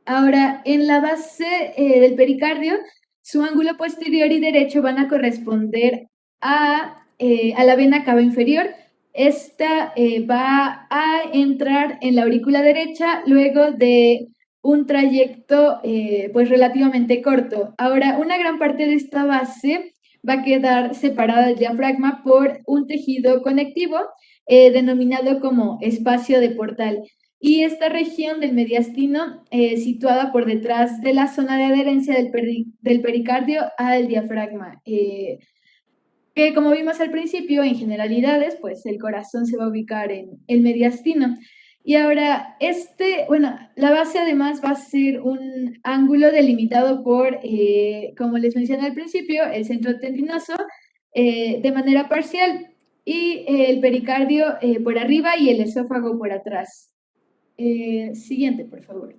Ahora, en la base del pericardio, su ángulo posterior y derecho van a corresponder a la vena cava inferior. Esta va a entrar en la aurícula derecha luego de un trayecto pues relativamente corto. Ahora, una gran parte de esta base va a quedar separada del diafragma por un tejido conectivo denominado como espacio de portal. Y esta región del mediastino, situada por detrás de la zona de adherencia del pericardio al diafragma, que como vimos al principio, en generalidades, pues el corazón se va a ubicar en el mediastino. Y ahora, la base además va a ser un ángulo delimitado por, como les mencioné al principio, el centro tendinoso de manera parcial y el pericardio por arriba y el esófago por atrás. Siguiente, por favor.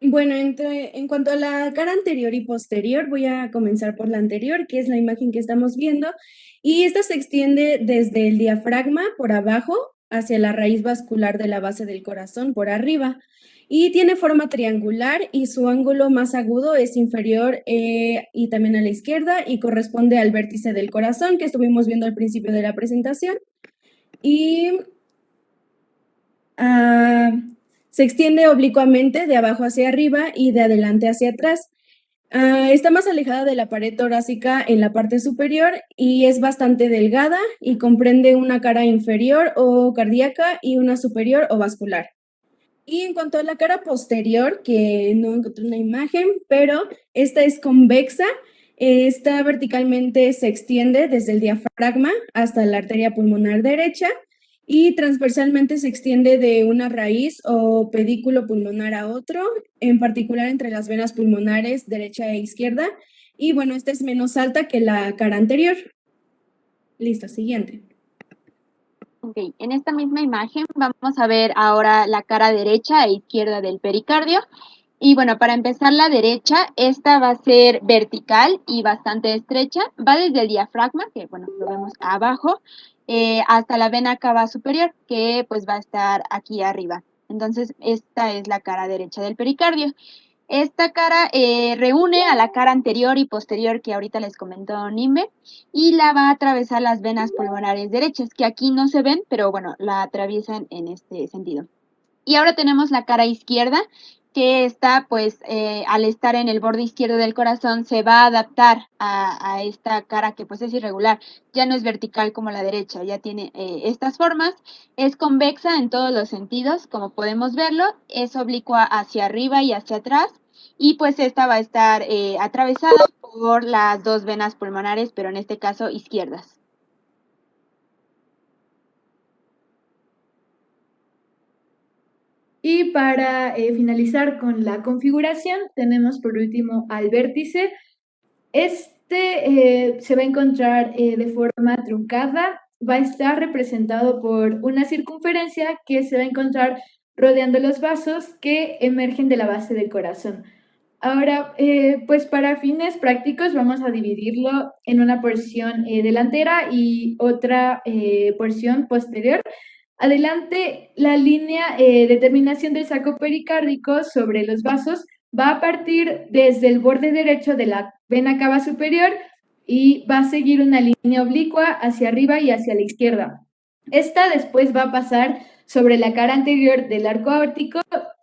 Bueno, en cuanto a la cara anterior y posterior, voy a comenzar por la anterior, que es la imagen que estamos viendo, y esta se extiende desde el diafragma por abajo hacia la raíz vascular de la base del corazón por arriba, y tiene forma triangular y su ángulo más agudo es inferior y también a la izquierda y corresponde al vértice del corazón que estuvimos viendo al principio de la presentación. Y se extiende oblicuamente de abajo hacia arriba y de adelante hacia atrás. Está más alejada de la pared torácica en la parte superior y es bastante delgada y comprende una cara inferior o cardíaca y una superior o vascular. Y en cuanto a la cara posterior, que no encontré una imagen, pero esta es convexa, esta verticalmente se extiende desde el diafragma hasta la arteria pulmonar derecha y transversalmente se extiende de una raíz o pedículo pulmonar a otro, en particular entre las venas pulmonares derecha e izquierda. Y bueno, esta es menos alta que la cara anterior. Listo, siguiente. Ok, en esta misma imagen vamos a ver ahora la cara derecha e izquierda del pericardio. Y bueno, para empezar la derecha, esta va a ser vertical y bastante estrecha. Va desde el diafragma, que bueno, lo vemos abajo, hasta la vena cava superior, que pues va a estar aquí arriba. Entonces, esta es la cara derecha del pericardio. Esta cara reúne a la cara anterior y posterior que ahorita les comentó Nimbe y la va a atravesar las venas pulmonares derechas, que aquí no se ven, pero bueno, la atraviesan en este sentido. Y ahora tenemos la cara izquierda, que está, pues, al estar en el borde izquierdo del corazón, se va a adaptar a esta cara que pues es irregular, ya no es vertical como la derecha, ya tiene estas formas, es convexa en todos los sentidos, como podemos verlo, es oblicua hacia arriba y hacia atrás, y pues esta va a estar atravesada por las dos venas pulmonares, pero en este caso izquierdas. Y para finalizar con la configuración, tenemos por último al vértice. Se va a encontrar de forma truncada, va a estar representado por una circunferencia que se va a encontrar rodeando los vasos que emergen de la base del corazón. Ahora, pues para fines prácticos vamos a dividirlo en una porción delantera y otra porción posterior. Adelante, la línea de terminación del saco pericárdico sobre los vasos va a partir desde el borde derecho de la vena cava superior y va a seguir una línea oblicua hacia arriba y hacia la izquierda. Esta después va a pasar sobre la cara anterior del arco aórtico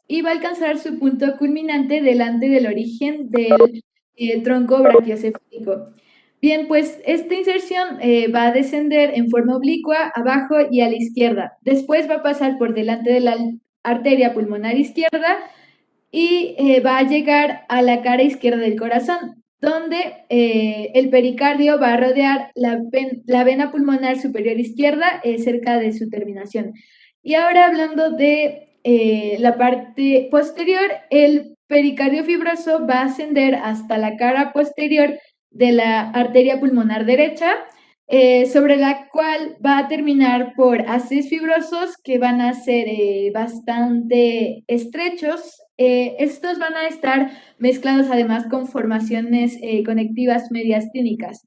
y va a alcanzar su punto culminante delante del origen del tronco brachiocefálico. Bien, pues esta inserción va a descender en forma oblicua abajo y a la izquierda. Después va a pasar por delante de la arteria pulmonar izquierda y va a llegar a la cara izquierda del corazón, donde el pericardio va a rodear la vena pulmonar superior izquierda cerca de su terminación. Y ahora hablando de la parte posterior, el pericardio fibroso va a ascender hasta la cara posterior de la arteria pulmonar derecha, sobre la cual va a terminar por haces fibrosos que van a ser bastante estrechos. Estos van a estar mezclados además con formaciones conectivas mediastínicas.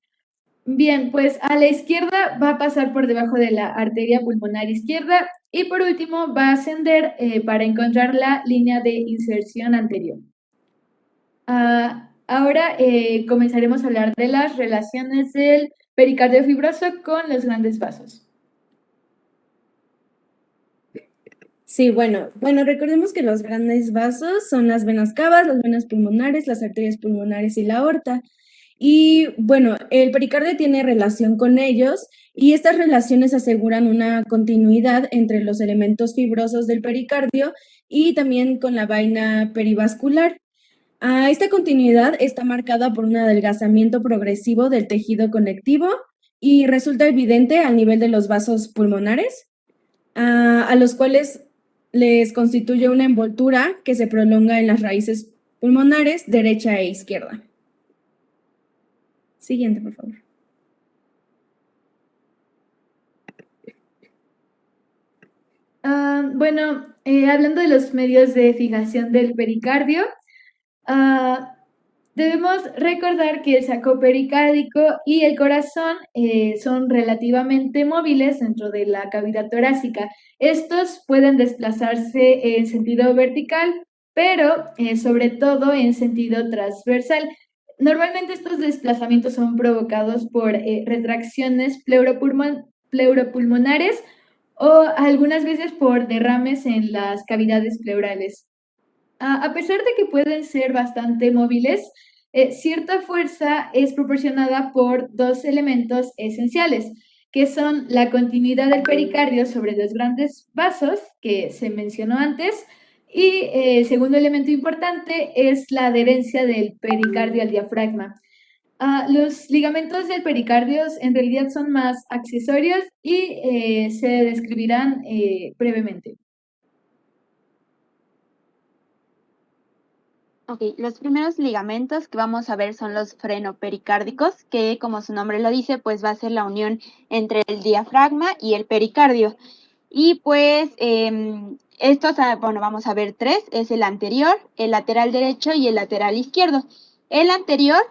Bien, pues a la izquierda va a pasar por debajo de la arteria pulmonar izquierda y por último va a ascender para encontrar la línea de inserción anterior. Ahora comenzaremos a hablar de las relaciones del pericardio fibroso con los grandes vasos. Sí, bueno, recordemos que los grandes vasos son las venas cavas, las venas pulmonares, las arterias pulmonares y la aorta. Y bueno, el pericardio tiene relación con ellos y estas relaciones aseguran una continuidad entre los elementos fibrosos del pericardio y también con la vaina perivascular. Esta continuidad está marcada por un adelgazamiento progresivo del tejido conectivo y resulta evidente al nivel de los vasos pulmonares, a los cuales les constituye una envoltura que se prolonga en las raíces pulmonares derecha e izquierda. Siguiente, por favor. Bueno, hablando de los medios de fijación del pericardio, debemos recordar que el saco pericárdico y el corazón son relativamente móviles dentro de la cavidad torácica. Estos pueden desplazarse en sentido vertical, pero sobre todo en sentido transversal. Normalmente estos desplazamientos son provocados por retracciones pleuropulmonares o algunas veces por derrames en las cavidades pleurales. A pesar de que pueden ser bastante móviles, cierta fuerza es proporcionada por dos elementos esenciales, que son la continuidad del pericardio sobre los grandes vasos, que se mencionó antes, y el segundo elemento importante es la adherencia del pericardio al diafragma. Los ligamentos del pericardio en realidad son más accesorios y se describirán brevemente. Ok, los primeros ligamentos que vamos a ver son los frenopericárdicos, que como su nombre lo dice, pues va a ser la unión entre el diafragma y el pericardio. Y pues estos, bueno, vamos a ver tres, es el anterior, el lateral derecho y el lateral izquierdo. El anterior,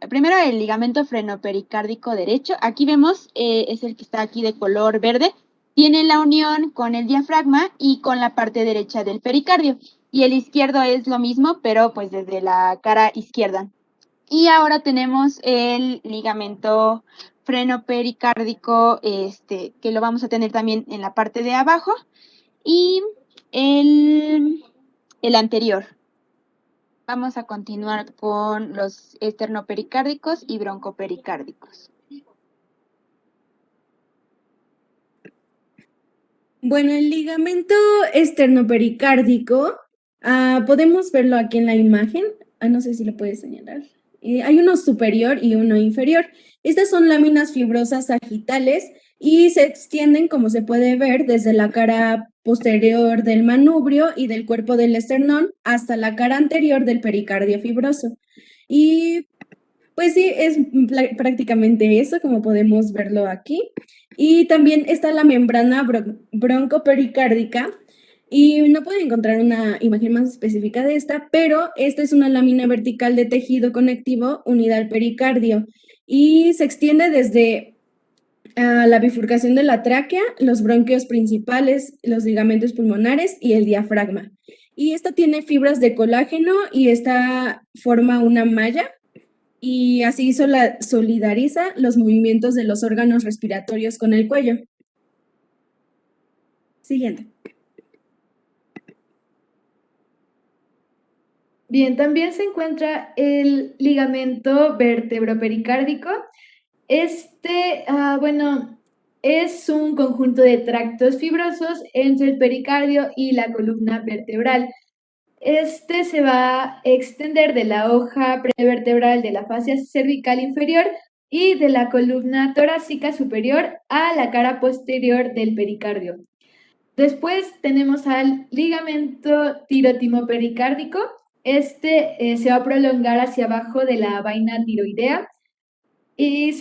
primero el ligamento frenopericárdico derecho, aquí vemos, es el que está aquí de color verde, tiene la unión con el diafragma y con la parte derecha del pericardio. Y el izquierdo es lo mismo, pero pues desde la cara izquierda. Y ahora tenemos el ligamento frenopericárdico, que lo vamos a tener también en la parte de abajo, y el anterior. Vamos a continuar con los esternopericárdicos y broncopericárdicos. Bueno, el ligamento esternopericárdico, podemos verlo aquí en la imagen. No sé si lo puedes señalar. Hay uno superior y uno inferior. Estas son láminas fibrosas sagitales y se extienden, como se puede ver, desde la cara posterior del manubrio y del cuerpo del esternón hasta la cara anterior del pericardio fibroso. Y pues sí, es prácticamente eso, como podemos verlo aquí. Y también está la membrana broncopericárdica. Y no puedo encontrar una imagen más específica de esta, pero esta es una lámina vertical de tejido conectivo unida al pericardio y se extiende desde la bifurcación de la tráquea, los bronquios principales, los ligamentos pulmonares y el diafragma. Y esta tiene fibras de colágeno y esta forma una malla y así solidariza los movimientos de los órganos respiratorios con el cuello. Siguiente. Bien, también se encuentra el ligamento vertebropericárdico. Bueno, es un conjunto de tractos fibrosos entre el pericardio y la columna vertebral. Este se va a extender de la hoja prevertebral de la fascia cervical inferior y de la columna torácica superior a la cara posterior del pericardio. Después tenemos al ligamento tirotimopericárdico. Se va a prolongar hacia abajo de la vaina tiroidea y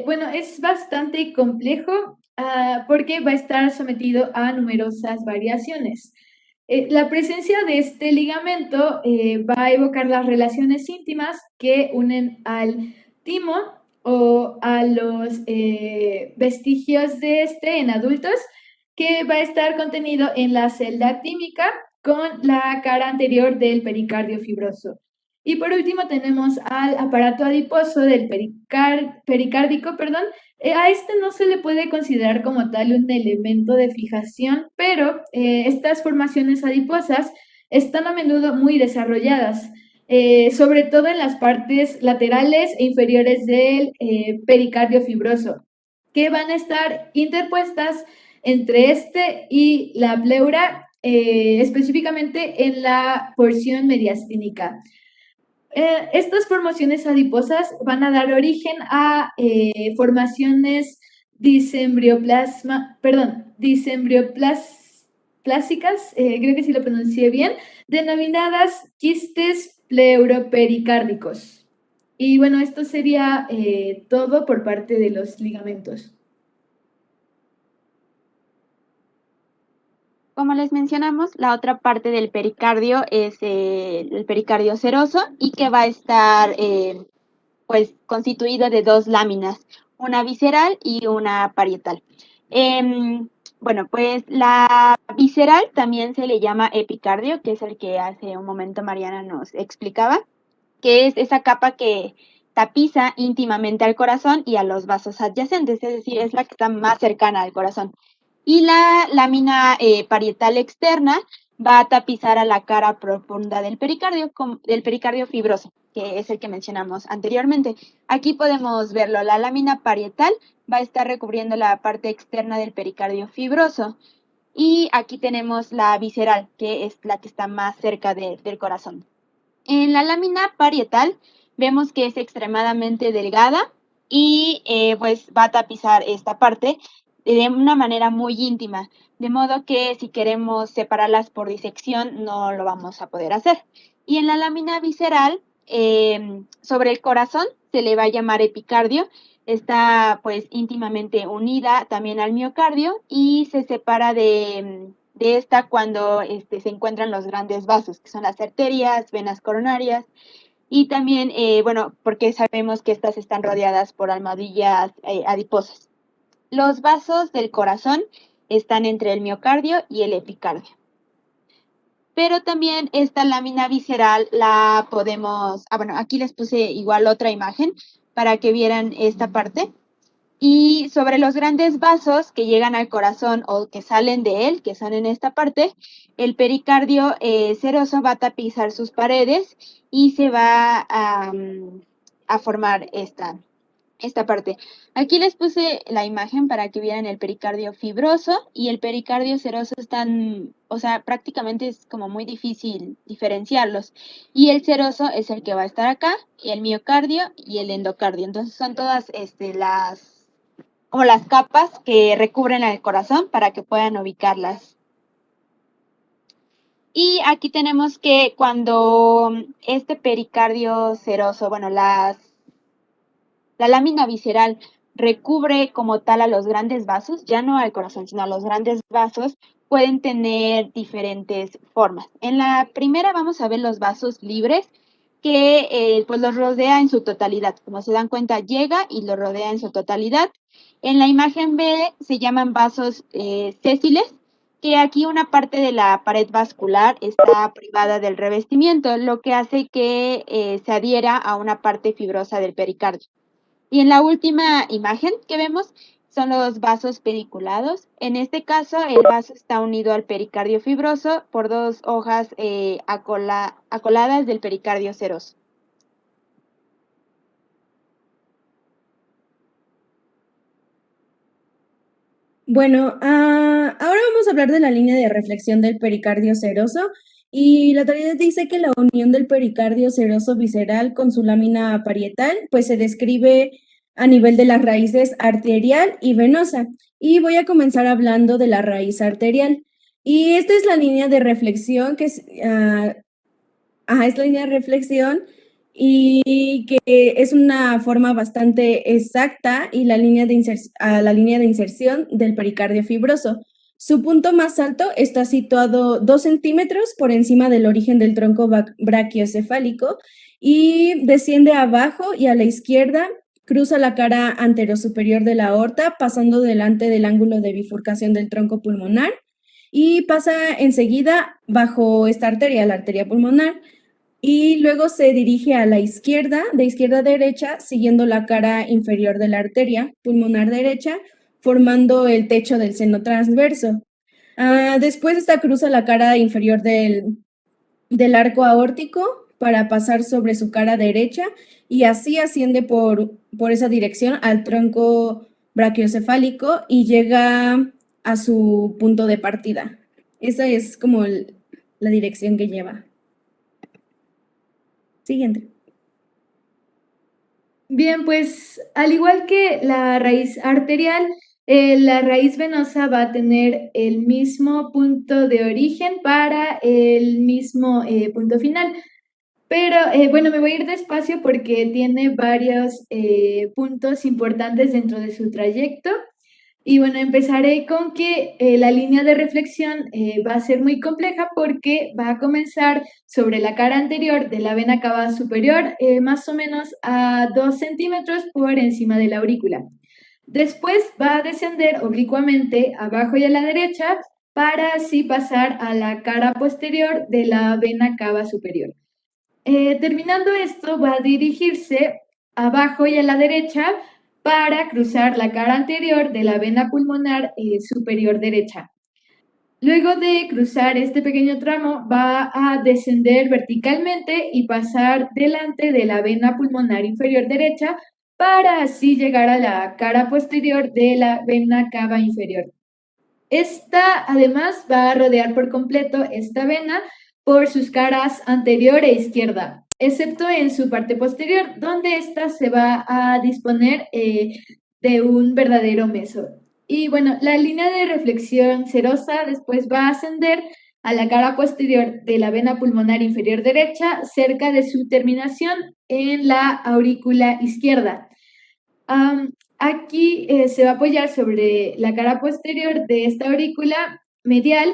bueno, es bastante complejo porque va a estar sometido a numerosas variaciones. La presencia de este ligamento va a evocar las relaciones íntimas que unen al timo o a los vestigios de este en adultos, que va a estar contenido en la celda tímica con la cara anterior del pericardio fibroso. Y por último tenemos al aparato adiposo del pericárdico, perdón. A este no se le puede considerar como tal un elemento de fijación, pero estas formaciones adiposas están a menudo muy desarrolladas, sobre todo en las partes laterales e inferiores del pericardio fibroso, que van a estar interpuestas entre este y la pleura, específicamente en la porción mediastínica. Estas formaciones adiposas van a dar origen a formaciones disembrioplásicas, creo que sí lo pronuncié bien, denominadas quistes pleuropericárdicos. Y bueno, esto sería todo por parte de los ligamentos. Como les mencionamos, la otra parte del pericardio es el pericardio seroso y que va a estar pues constituido de dos láminas, una visceral y una parietal. Bueno, pues la visceral también se le llama epicardio, que es el que hace un momento Mariana nos explicaba, que es esa capa que tapiza íntimamente al corazón y a los vasos adyacentes, es decir, es la que está más cercana al corazón. Y la lámina parietal externa va a tapizar a la cara profunda del pericardio fibroso, que es el que mencionamos anteriormente. Aquí podemos verlo, la lámina parietal va a estar recubriendo la parte externa del pericardio fibroso. Y aquí tenemos la visceral, que es la que está más cerca del corazón. En la lámina parietal vemos que es extremadamente delgada y pues va a tapizar esta parte de una manera muy íntima, de modo que si queremos separarlas por disección no lo vamos a poder hacer. Y en la lámina visceral, sobre el corazón, se le va a llamar epicardio, está pues íntimamente unida también al miocardio y se separa de esta cuando se encuentran los grandes vasos, que son las arterias, venas coronarias, y también, bueno, porque sabemos que estas están rodeadas por almohadillas adiposas. Los vasos del corazón están entre el miocardio y el epicardio. Pero también esta lámina visceral la podemos, bueno, aquí les puse igual otra imagen para que vieran esta parte. Y sobre los grandes vasos que llegan al corazón o que salen de él, que son en esta parte, el pericardio seroso va a tapizar sus paredes y se va a formar esta parte. Aquí les puse la imagen para que vieran el pericardio fibroso y el pericardio seroso están, o sea, prácticamente es como muy difícil diferenciarlos. Y el seroso es el que va a estar acá, y el miocardio y el endocardio. Entonces son todas como las capas que recubren al corazón para que puedan ubicarlas. Y aquí tenemos que cuando este pericardio seroso, bueno, la lámina visceral recubre como tal a los grandes vasos, ya no al corazón, sino a los grandes vasos, pueden tener diferentes formas. En la primera vamos a ver los vasos libres, que pues los rodea en su totalidad. Como se dan cuenta, llega y lo rodea en su totalidad. En la imagen B se llaman vasos sésiles, que aquí una parte de la pared vascular está privada del revestimiento, lo que hace que se adhiera a una parte fibrosa del pericardio. Y en la última imagen que vemos son los vasos pediculados. En este caso, el vaso está unido al pericardio fibroso por dos hojas acoladas del pericardio seroso. Bueno, ahora vamos a hablar de la línea de reflexión del pericardio seroso. Y la teoría dice que la unión del pericardio seroso visceral con su lámina parietal, pues se describe a nivel de las raíces arterial y venosa. Y voy a comenzar hablando de la raíz arterial. Y esta es la línea de reflexión que es, es la línea de reflexión y que es una forma bastante exacta y la línea de inserción del pericardio fibroso. Su punto más alto está situado 2 centímetros por encima del origen del tronco brachiocefálico y desciende abajo y a la izquierda, cruza la cara anterosuperior de la aorta, pasando delante del ángulo de bifurcación del tronco pulmonar y pasa enseguida bajo esta arteria, la arteria pulmonar. Y luego se dirige a la izquierda, de izquierda a derecha, siguiendo la cara inferior de la arteria pulmonar derecha, formando el techo del seno transverso. Después esta cruza la cara inferior del arco aórtico para pasar sobre su cara derecha y así asciende por esa dirección al tronco brachiocefálico y llega a su punto de partida. Esa es como la dirección que lleva. Siguiente. Bien, pues al igual que la raíz arterial, la raíz venosa va a tener el mismo punto de origen para el mismo punto final. Pero bueno, me voy a ir despacio porque tiene varios puntos importantes dentro de su trayecto. Y bueno, empezaré con que la línea de reflexión va a ser muy compleja porque va a comenzar sobre la cara anterior de la vena cava superior, más o menos a 2 centímetros por encima de la aurícula. Después va a descender oblicuamente abajo y a la derecha para así pasar a la cara posterior de la vena cava superior. Terminando esto, va a dirigirse abajo y a la derecha para cruzar la cara anterior de la vena pulmonar superior derecha. Luego de cruzar este pequeño tramo, va a descender verticalmente y pasar delante de la vena pulmonar inferior derecha para así llegar a la cara posterior de la vena cava inferior. Esta además va a rodear por completo esta vena por sus caras anterior e izquierda, excepto en su parte posterior, donde ésta se va a disponer de un verdadero meso. Y bueno, la línea de reflexión serosa después va a ascender a la cara posterior de la vena pulmonar inferior derecha, cerca de su terminación en la aurícula izquierda. Aquí se va a apoyar sobre la cara posterior de esta aurícula medial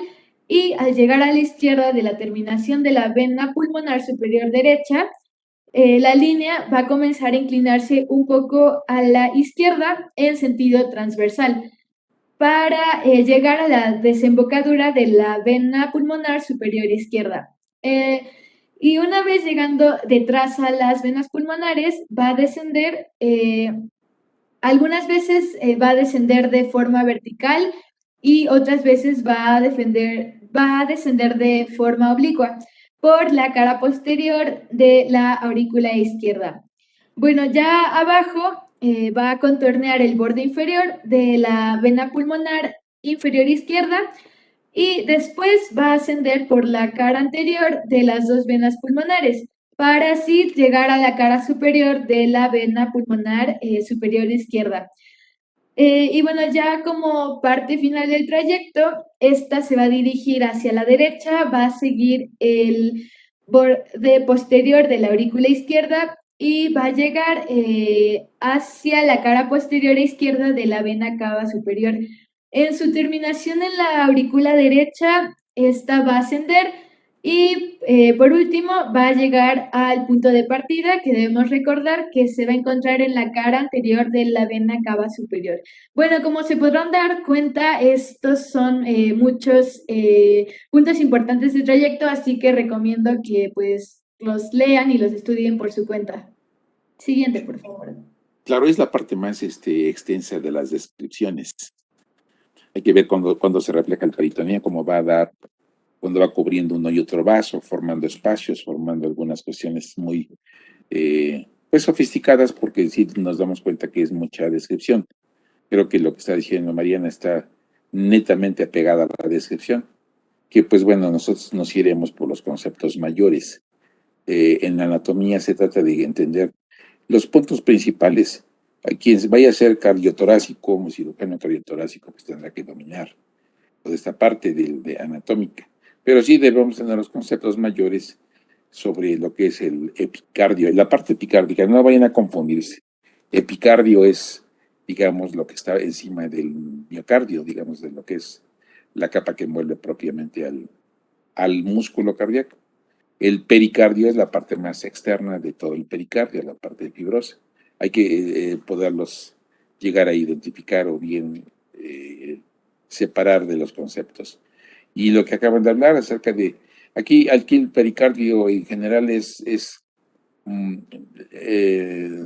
y al llegar a la izquierda de la terminación de la vena pulmonar superior derecha, la línea va a comenzar a inclinarse un poco a la izquierda en sentido transversal para llegar a la desembocadura de la vena pulmonar superior izquierda. Y una vez llegando detrás a las venas pulmonares, va a descender algunas veces va a descender de forma vertical y otras veces va a descender de forma oblicua por la cara posterior de la aurícula izquierda. Bueno, ya abajo va a contornear el borde inferior de la vena pulmonar inferior izquierda y después va a ascender por la cara anterior de las dos venas pulmonares para así llegar a la cara superior de la vena pulmonar superior izquierda. Y bueno, ya como parte final del trayecto, esta se va a dirigir hacia la derecha, va a seguir el borde posterior de la aurícula izquierda y va a llegar hacia la cara posterior izquierda de la vena cava superior. En su terminación en la aurícula derecha, esta va a ascender y por último va a llegar al punto de partida que debemos recordar que se va a encontrar en la cara anterior de la vena cava superior. Bueno, como se podrán dar cuenta, estos son muchos puntos importantes del trayecto, así que recomiendo que pues los lean y los estudien por su cuenta. Siguiente, por favor. Claro, es la parte más extensa de las descripciones. Hay que ver cuando se refleja el peritoneo, cómo va a dar, cuando va cubriendo uno y otro vaso, formando espacios, formando algunas cuestiones muy pues sofisticadas, porque sí nos damos cuenta que es mucha descripción. Creo que lo que está diciendo Mariana está netamente apegada a la descripción, que pues bueno, nosotros nos iremos por los conceptos mayores. En la anatomía se trata de entender los puntos principales. A quien vaya a ser cardiotorácico, como cirujano cardiotorácico, pues tendrá que dominar toda esta parte de anatómica. Pero sí debemos tener los conceptos mayores sobre lo que es el epicardio. La parte epicárdica, no vayan a confundirse. Epicardio es, digamos, lo que está encima del miocardio, digamos, de lo que es la capa que envuelve propiamente al músculo cardíaco. El pericardio es la parte más externa de todo el pericardio, la parte fibrosa. Hay que poderlos llegar a identificar o bien separar de los conceptos. Y lo que acaban de hablar acerca de, aquí el pericardio en general es eh,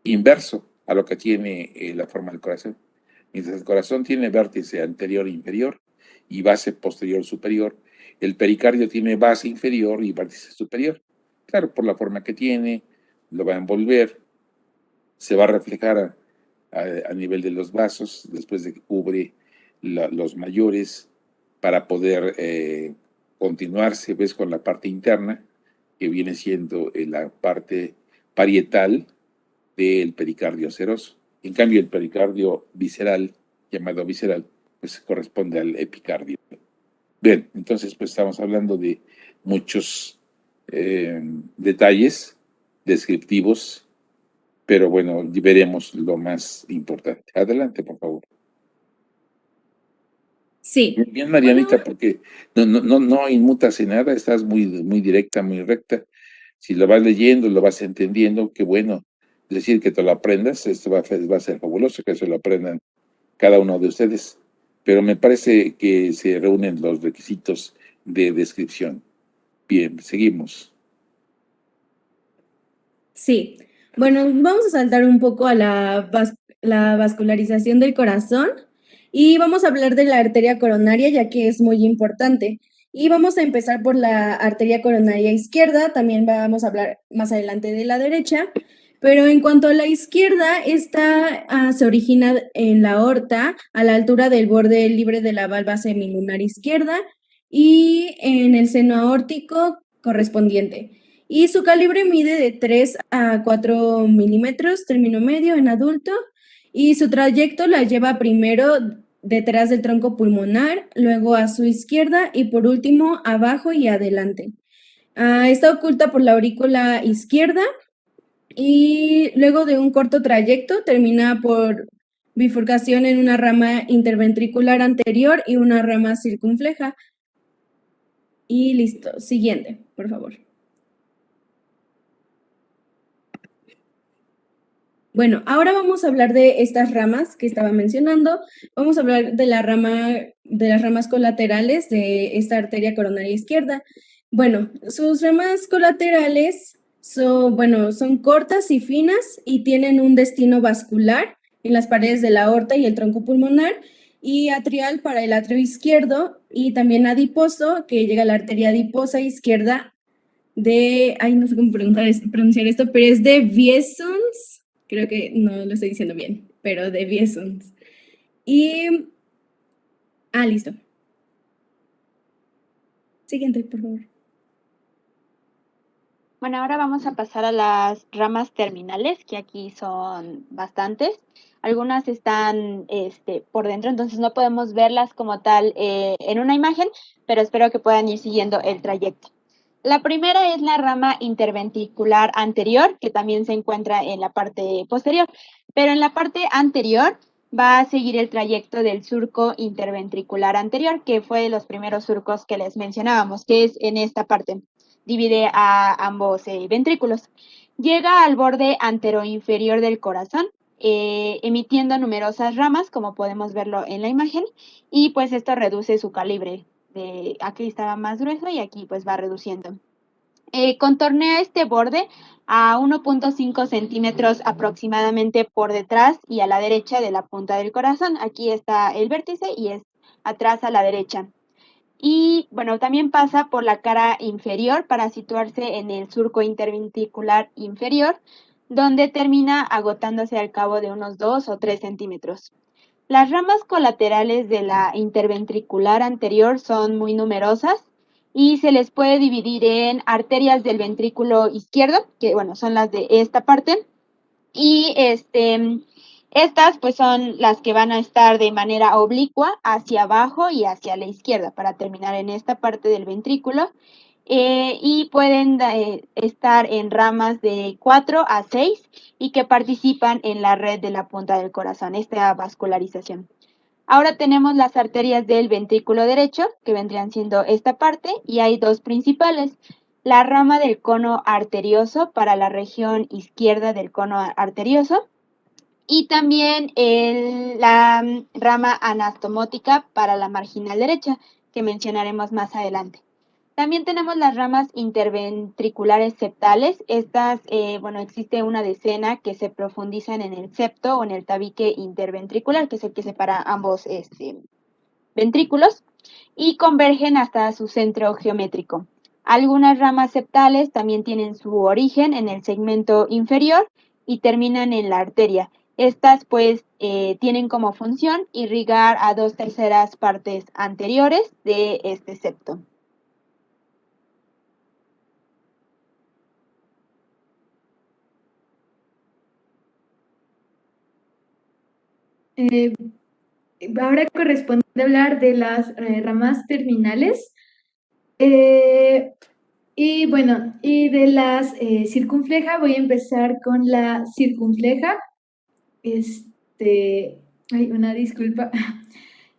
inverso a lo que tiene la forma del corazón. Mientras el corazón tiene vértice anterior e inferior y base posterior superior, el pericardio tiene base inferior y vértice superior. Claro, por la forma que tiene, lo va a envolver, se va a reflejar a nivel de los vasos después de que cubre los mayores para poder continuarse, ves, con la parte interna, que viene siendo la parte parietal del pericardio seroso. En cambio, el pericardio visceral, llamado visceral, pues corresponde al epicardio. Bien, entonces pues estamos hablando de muchos detalles descriptivos, pero bueno, veremos lo más importante. Adelante, por favor. Sí. Bien, Marianita, porque no inmutas en nada, estás muy directa, muy recta. Si lo vas leyendo, lo vas entendiendo, qué bueno. Es decir, que te lo aprendas, esto va a ser fabuloso, que se lo aprendan cada uno de ustedes. Pero me parece que se reúnen los requisitos de descripción. Bien, seguimos. Sí, bueno, vamos a saltar un poco a la vascularización del corazón y vamos a hablar de la arteria coronaria, ya que es muy importante. Y vamos a empezar por la arteria coronaria izquierda, también vamos a hablar más adelante de la derecha, pero en cuanto a la izquierda, esta se origina en la aorta, a la altura del borde libre de la valva semilunar izquierda y en el seno aórtico correspondiente. Y su calibre mide de 3 a 4 milímetros, término medio en adulto, y su trayecto la lleva primero detrás del tronco pulmonar, luego a su izquierda y por último abajo y adelante. Está oculta por la aurícula izquierda y luego de un corto trayecto termina por bifurcación en una rama interventricular anterior y una rama circunfleja. Y listo, siguiente, por favor. Bueno, ahora vamos a hablar de estas ramas que estaba mencionando. Vamos a hablar de de las ramas colaterales de esta arteria coronaria izquierda. Bueno, sus ramas colaterales son cortas y finas y tienen un destino vascular en las paredes de la aorta y el tronco pulmonar y atrial para el atrio izquierdo y también adiposo que llega a la arteria adiposa izquierda no sé cómo pronunciar esto, pero es de Viesons. Creo que no lo estoy diciendo bien, pero de Viesons. Listo. Siguiente, por favor. Bueno, ahora vamos a pasar a las ramas terminales, que aquí son bastantes. Algunas están por dentro, entonces no podemos verlas como tal en una imagen, pero espero que puedan ir siguiendo el trayecto. La primera es la rama interventricular anterior, que también se encuentra en la parte posterior, pero en la parte anterior va a seguir el trayecto del surco interventricular anterior, que fue de los primeros surcos que les mencionábamos, que es en esta parte. Divide a ambos ventrículos. Llega al borde anteroinferior del corazón, emitiendo numerosas ramas, como podemos verlo en la imagen, y pues esto reduce su calibre. Aquí estaba más grueso y aquí pues va reduciendo. Contornea este borde a 1.5 centímetros aproximadamente por detrás y a la derecha de la punta del corazón. Aquí está el vértice y es atrás a la derecha. Y bueno, también pasa por la cara inferior para situarse en el surco interventricular inferior, donde termina agotándose al cabo de unos 2 o 3 centímetros. Las ramas colaterales de la interventricular anterior son muy numerosas y se les puede dividir en arterias del ventrículo izquierdo, que bueno, son las de esta parte, y estas pues son las que van a estar de manera oblicua hacia abajo y hacia la izquierda para terminar en esta parte del ventrículo. Y pueden estar en ramas de 4 a 6 y que participan en la red de la punta del corazón, esta vascularización. Ahora tenemos las arterias del ventrículo derecho, que vendrían siendo esta parte, y hay dos principales. La rama del cono arterioso para la región izquierda del cono arterioso y también la rama anastomótica para la marginal derecha, que mencionaremos más adelante. También tenemos las ramas interventriculares septales. Estas, bueno, existe una decena que se profundizan en el septo o en el tabique interventricular, que es el que separa ambos ventrículos, y convergen hasta su centro geométrico. Algunas ramas septales también tienen su origen en el segmento inferior y terminan en la arteria. Estas pues tienen como función irrigar a 2/3 partes anteriores de este septo. Ahora corresponde hablar de las ramas terminales. Y bueno, y de las circunfleja, voy a empezar con la circunfleja. Una disculpa.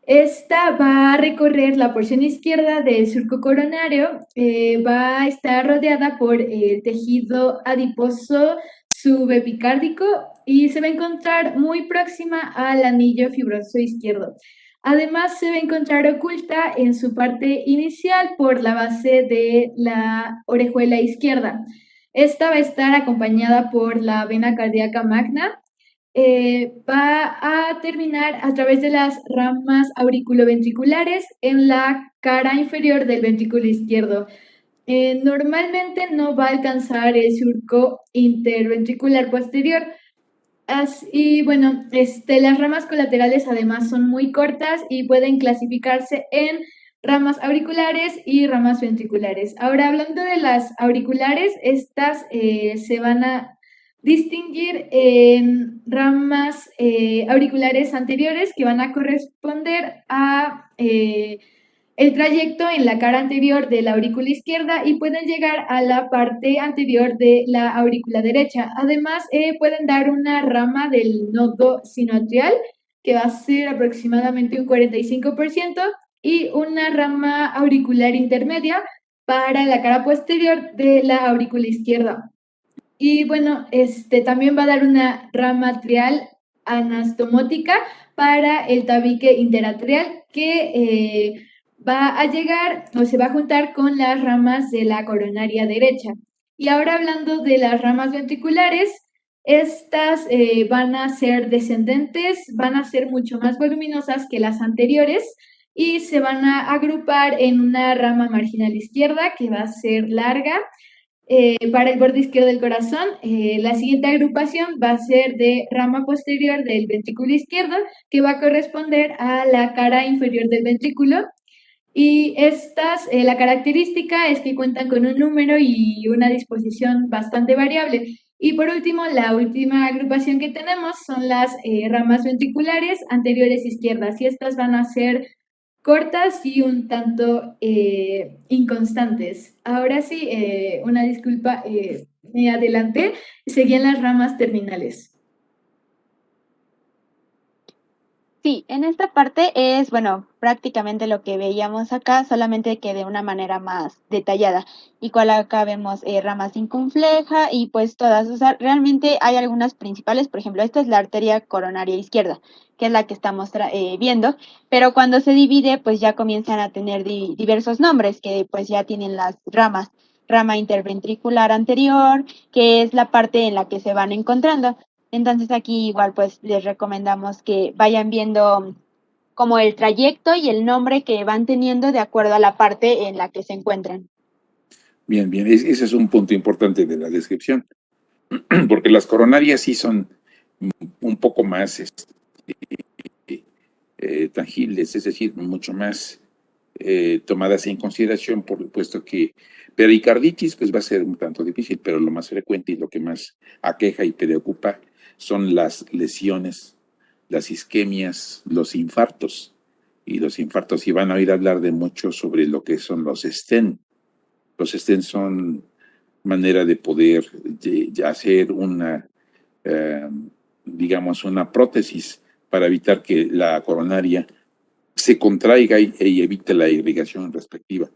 Esta va a recorrer la porción izquierda del surco coronario, va a estar rodeada por el tejido adiposo subepicárdico y se va a encontrar muy próxima al anillo fibroso izquierdo. Además, se va a encontrar oculta en su parte inicial por la base de la orejuela izquierda. Esta va a estar acompañada por la vena cardíaca magna. Va a terminar a través de las ramas auriculoventriculares en la cara inferior del ventrículo izquierdo. Normalmente no va a alcanzar el surco interventricular posterior. Y bueno, las ramas colaterales además son muy cortas y pueden clasificarse en ramas auriculares y ramas ventriculares. Ahora, hablando de las auriculares, estas se van a distinguir en ramas auriculares anteriores que van a corresponder a el trayecto en la cara anterior de la aurícula izquierda y pueden llegar a la parte anterior de la aurícula derecha. Además, pueden dar una rama del nodo sinoatrial, que va a ser aproximadamente un 45%, y una rama auricular intermedia para la cara posterior de la aurícula izquierda. Y bueno, también va a dar una rama atrial anastomótica para el tabique interatrial que va a llegar o se va a juntar con las ramas de la coronaria derecha. Y ahora hablando de las ramas ventriculares, estas van a ser descendentes, van a ser mucho más voluminosas que las anteriores y se van a agrupar en una rama marginal izquierda que va a ser larga. Para el borde izquierdo del corazón, la siguiente agrupación va a ser de rama posterior del ventrículo izquierdo, que va a corresponder a la cara inferior del ventrículo. Y la característica es que cuentan con un número y una disposición bastante variable. Y por último, la última agrupación que tenemos son las ramas ventriculares anteriores izquierdas, y estas van a ser cortas y un tanto inconstantes. Ahora sí, una disculpa, me adelanté, seguían las ramas terminales. Sí, en esta parte es, bueno, prácticamente lo que veíamos acá, solamente que de una manera más detallada. Igual acá vemos ramas circunfleja y pues todas, o sea, realmente hay algunas principales, por ejemplo, esta es la arteria coronaria izquierda, que es la que estamos viendo, pero cuando se divide, pues ya comienzan a tener diversos nombres que pues ya tienen las ramas. rama interventricular anterior, que es la parte en la que se van encontrando. Entonces aquí igual pues les recomendamos que vayan viendo como el trayecto y el nombre que van teniendo de acuerdo a la parte en la que se encuentran. Bien, bien. Ese es un punto importante de la descripción, porque las coronarias sí son un poco más tangibles, es decir, mucho más tomadas en consideración, por puesto que pericarditis pues va a ser un tanto difícil, pero lo más frecuente y lo que más aqueja y preocupa son las lesiones, las isquemias, los infartos. Y los infartos, y van a oír hablar de mucho sobre lo que son los stent. Los stent son manera de poder hacer una, digamos, una prótesis para evitar que la coronaria se contraiga y evite la irrigación respectiva.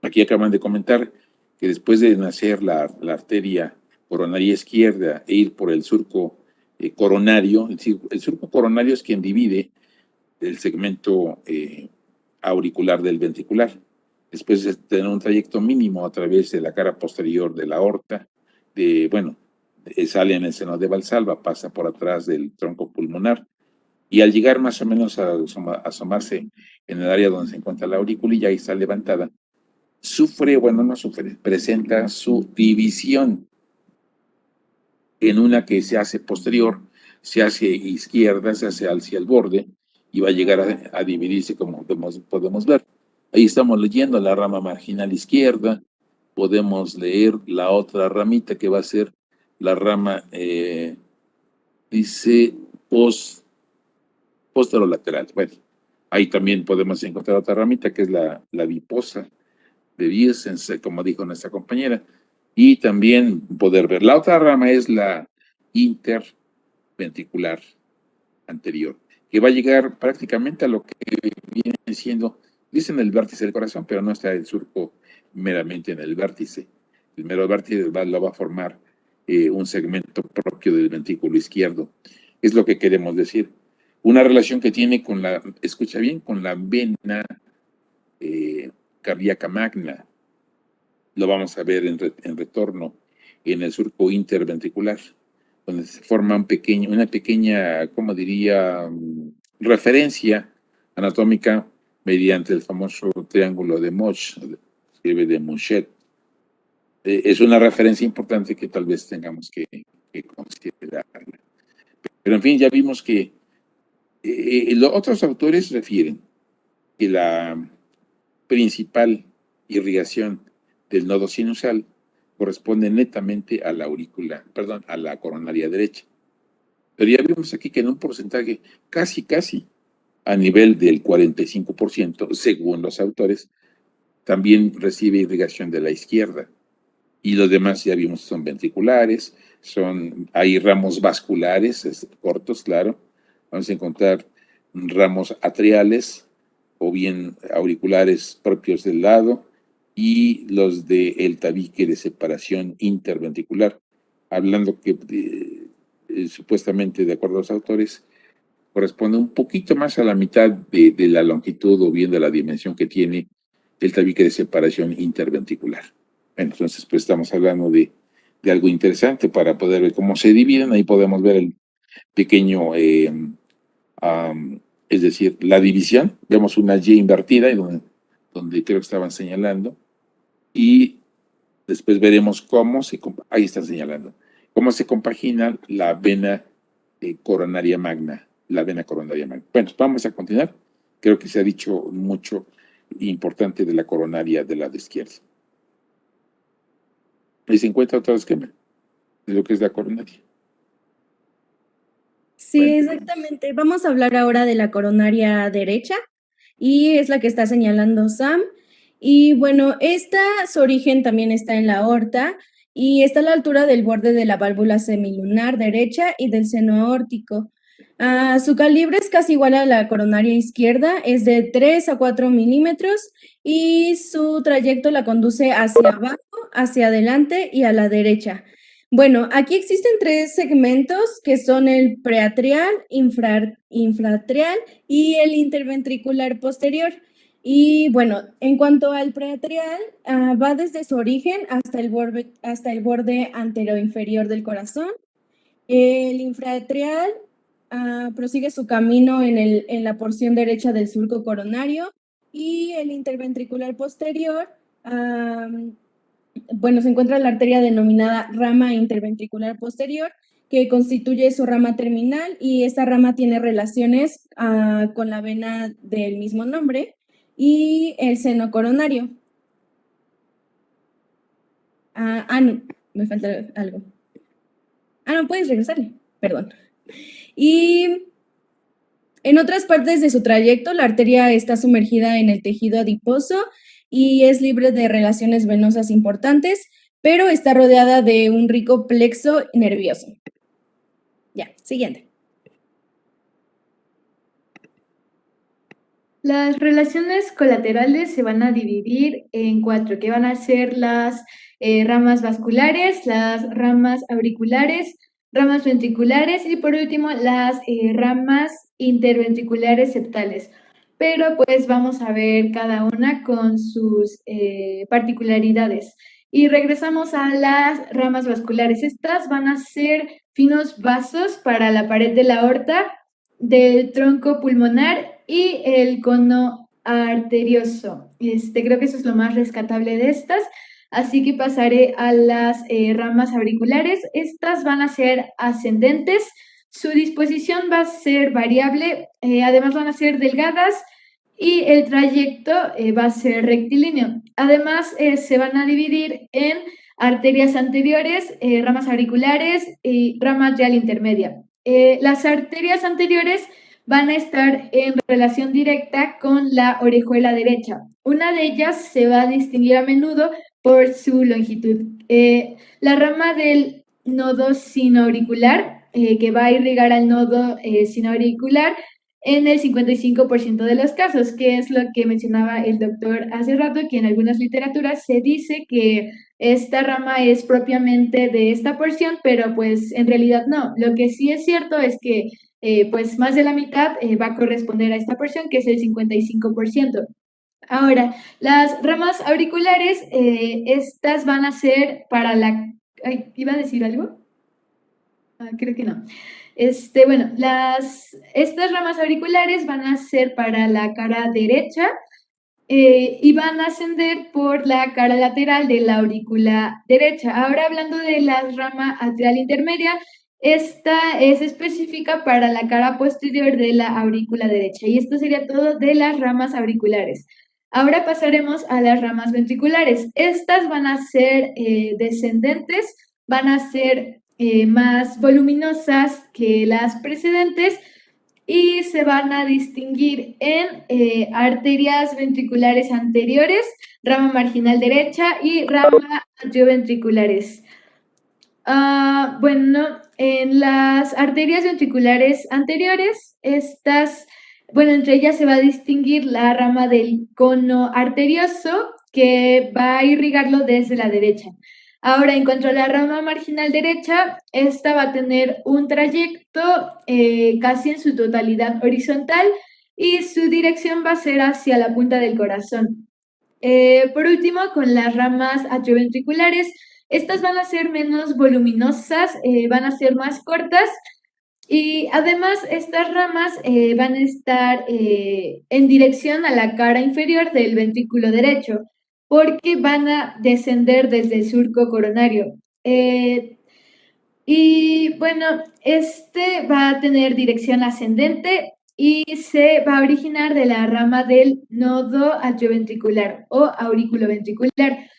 Aquí acaban de comentar que después de nacer la arteria coronaria izquierda e ir por el surco coronario, el surco coronario es quien divide el segmento auricular del ventricular. Después de tener un trayecto mínimo a través de la cara posterior de la aorta, sale en el seno de Valsalva, pasa por atrás del tronco pulmonar, y al llegar más o menos a asomarse en el área donde se encuentra la aurícula y ya está levantada, presenta su división en una que se hace posterior, se hace izquierda, se hace hacia el borde y va a llegar a dividirse como podemos ver. Ahí estamos leyendo la rama marginal izquierda, podemos leer la otra ramita que va a ser la rama, dice, posterolateral. Bueno, ahí también podemos encontrar otra ramita que es la adiposa de Biersense, como dijo nuestra compañera, y también poder ver. La otra rama es la interventricular anterior, que va a llegar prácticamente a lo que viene siendo, dicen el vértice del corazón, pero no está el surco meramente en el vértice. El mero vértice lo va a formar un segmento propio del ventrículo izquierdo. Es lo que queremos decir. Una relación que tiene con la, escucha bien, con la vena cardíaca magna. Lo vamos a ver en retorno en el surco interventricular, donde se forma una pequeña, ¿cómo diría?, referencia anatómica mediante el famoso triángulo de Moch, escribe de Mouchet. Es una referencia importante que tal vez tengamos que considerarla. Pero en fin, ya vimos que los otros autores refieren que la principal irrigación del nodo sinusal corresponde netamente a la a la coronaria derecha. Pero ya vimos aquí que en un porcentaje casi a nivel del 45%, según los autores, también recibe irrigación de la izquierda. Y los demás ya vimos son ventriculares, hay ramos vasculares, cortos, claro. Vamos a encontrar ramos atriales o bien auriculares propios del lado y los del tabique de separación interventricular, hablando que supuestamente, de acuerdo a los autores, corresponde un poquito más a la mitad de la longitud o bien de la dimensión que tiene el tabique de separación interventricular. Entonces, pues estamos hablando de algo interesante para poder ver cómo se dividen. Ahí podemos ver el pequeño, es decir, la división. Vemos una Y invertida, donde creo que estaban señalando. Y después veremos ahí están señalando, cómo se compagina la vena coronaria magna, la vena coronaria magna. Bueno, vamos a continuar. Creo que se ha dicho mucho importante de la coronaria del lado izquierdo. Ahí se encuentra otro esquema de lo que es la coronaria. Sí, bueno, exactamente. Vamos a hablar ahora de la coronaria derecha y es la que está señalando Sam. Y bueno, su origen también está en la aorta y está a la altura del borde de la válvula semilunar derecha y del seno aórtico. Su calibre es casi igual a la coronaria izquierda, es de 3 a 4 milímetros y su trayecto la conduce hacia abajo, hacia adelante y a la derecha. Bueno, aquí existen 3 segmentos que son el preatrial, infraatrial y el interventricular posterior. Y bueno, en cuanto al preatrial, va desde su origen hasta el borde anteroinferior del corazón. El infraatrial prosigue su camino en la porción derecha del surco coronario y el interventricular posterior, bueno, se encuentra la arteria denominada rama interventricular posterior, que constituye su rama terminal, y esta rama tiene relaciones con la vena del mismo nombre y el seno coronario. No, me falta algo. No, puedes regresarle, perdón. Y en otras partes de su trayecto, la arteria está sumergida en el tejido adiposo y es libre de relaciones venosas importantes, pero está rodeada de un rico plexo nervioso. Ya, siguiente. Las relaciones colaterales se van a dividir en 4, que van a ser las ramas vasculares, las ramas auriculares, ramas ventriculares y por último las ramas interventriculares septales. Pero pues vamos a ver cada una con sus particularidades. Y regresamos a las ramas vasculares. Estas van a ser finos vasos para la pared de la aorta, del tronco pulmonar y el cono arterioso. Creo que eso es lo más rescatable de estas. Así que pasaré a las ramas auriculares. Estas van a ser ascendentes. Su disposición va a ser variable. Además van a ser delgadas y el trayecto va a ser rectilíneo. Además se van a dividir en arterias anteriores, ramas auriculares y rama atrial intermedia. Las arterias anteriores van a estar en relación directa con la orejuela derecha. Una de ellas se va a distinguir a menudo por su longitud. La rama del nodo sinoauricular, que va a irrigar al nodo sinoauricular en el 55% de los casos, que es lo que mencionaba el doctor hace rato, que en algunas literaturas se dice que esta rama es propiamente de esta porción, pero pues en realidad no. Lo que sí es cierto es que pues más de la mitad va a corresponder a esta porción, que es el 55%. Ahora, las ramas auriculares, estas van a ser para la... Ay, ¿iba a decir algo? Creo que no. Bueno, estas ramas auriculares van a ser para la cara derecha y van a ascender por la cara lateral de la aurícula derecha. Ahora hablando de la rama atrial intermedia, esta es específica para la cara posterior de la aurícula derecha y esto sería todo de las ramas auriculares. Ahora pasaremos a las ramas ventriculares. Estas van a ser descendentes, van a ser más voluminosas que las precedentes y se van a distinguir en arterias ventriculares anteriores, rama marginal derecha y rama atrioventriculares. Bueno, en las arterias ventriculares anteriores, entre ellas se va a distinguir la rama del cono arterioso que va a irrigarlo desde la derecha. Ahora, en cuanto a la rama marginal derecha, esta va a tener un trayecto casi en su totalidad horizontal y su dirección va a ser hacia la punta del corazón. Por último, con las ramas atrioventriculares, estas van a ser menos voluminosas, van a ser más cortas y además estas ramas van a estar en dirección a la cara inferior del ventrículo derecho porque van a descender desde el surco coronario. Y bueno, va a tener dirección ascendente y se va a originar de la rama del nodo atrioventricular o auriculoventricular.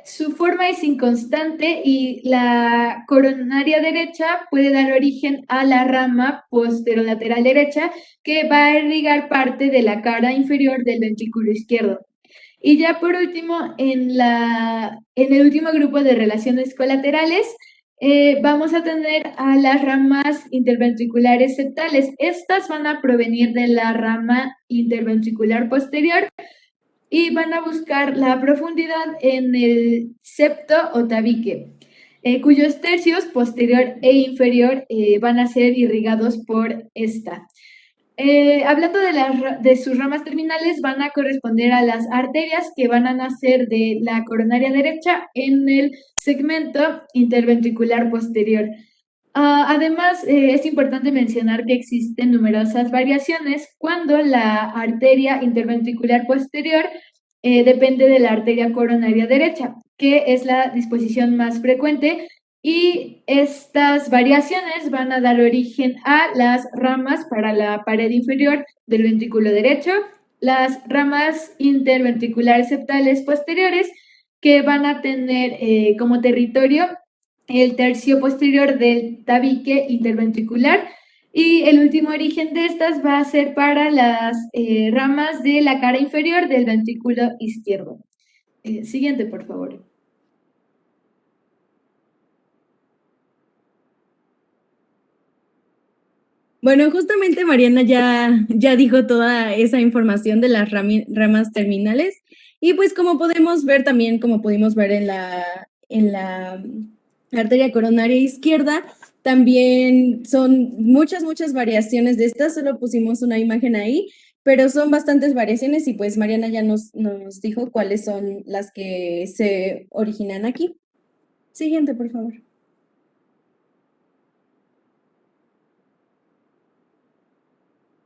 Su forma es inconstante y la coronaria derecha puede dar origen a la rama posterolateral derecha que va a irrigar parte de la cara inferior del ventrículo izquierdo. Y ya por último, en el último grupo de relaciones colaterales, vamos a tener a las ramas interventriculares septales. Estas van a provenir de la rama interventricular posterior y van a buscar la profundidad en el septo o tabique, cuyos tercios posterior e inferior van a ser irrigados por esta. Hablando de sus ramas terminales, van a corresponder a las arterias que van a nacer de la coronaria derecha en el segmento interventricular posterior. Además, es importante mencionar que existen numerosas variaciones cuando la arteria interventricular posterior depende de la arteria coronaria derecha, que es la disposición más frecuente, y estas variaciones van a dar origen a las ramas para la pared inferior del ventrículo derecho, las ramas interventriculares septales posteriores, que van a tener como territorio el tercio posterior del tabique interventricular, y el último origen de estas va a ser para las ramas de la cara inferior del ventrículo izquierdo. Siguiente, por favor. Bueno, justamente Mariana ya dijo toda esa información de las ramas terminales y pues como podemos ver también, como pudimos ver en la arteria coronaria izquierda, también son muchas variaciones de estas, solo pusimos una imagen ahí, pero son bastantes variaciones y pues Mariana ya nos dijo cuáles son las que se originan aquí. Siguiente, por favor.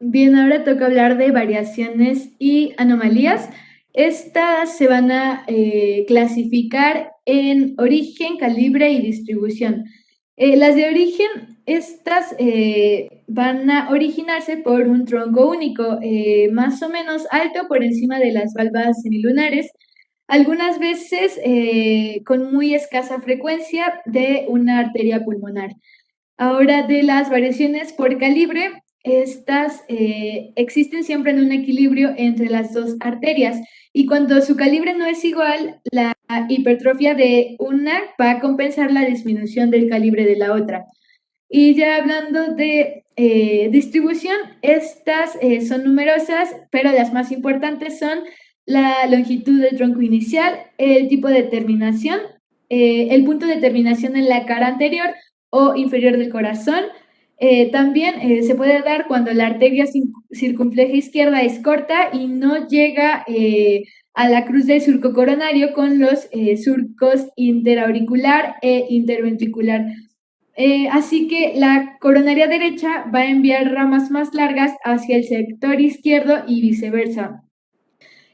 Bien, ahora toca hablar de variaciones y anomalías. Estas se van a clasificar en origen, calibre y distribución. Las de origen, estas van a originarse por un tronco único, más o menos alto por encima de las valvas semilunares, algunas veces con muy escasa frecuencia de una arteria pulmonar. Ahora, de las variaciones por calibre, estas existen siempre en un equilibrio entre las dos arterias, y cuando su calibre no es igual, la hipertrofia de una va a compensar la disminución del calibre de la otra. Y ya hablando de distribución, estas son numerosas, pero las más importantes son la longitud del tronco inicial, el tipo de terminación, el punto de terminación en la cara anterior o inferior del corazón. También se puede dar cuando la arteria circunfleja izquierda es corta y no llega a la cruz del surco coronario con los surcos interauricular e interventricular. Así que la coronaria derecha va a enviar ramas más largas hacia el sector izquierdo y viceversa.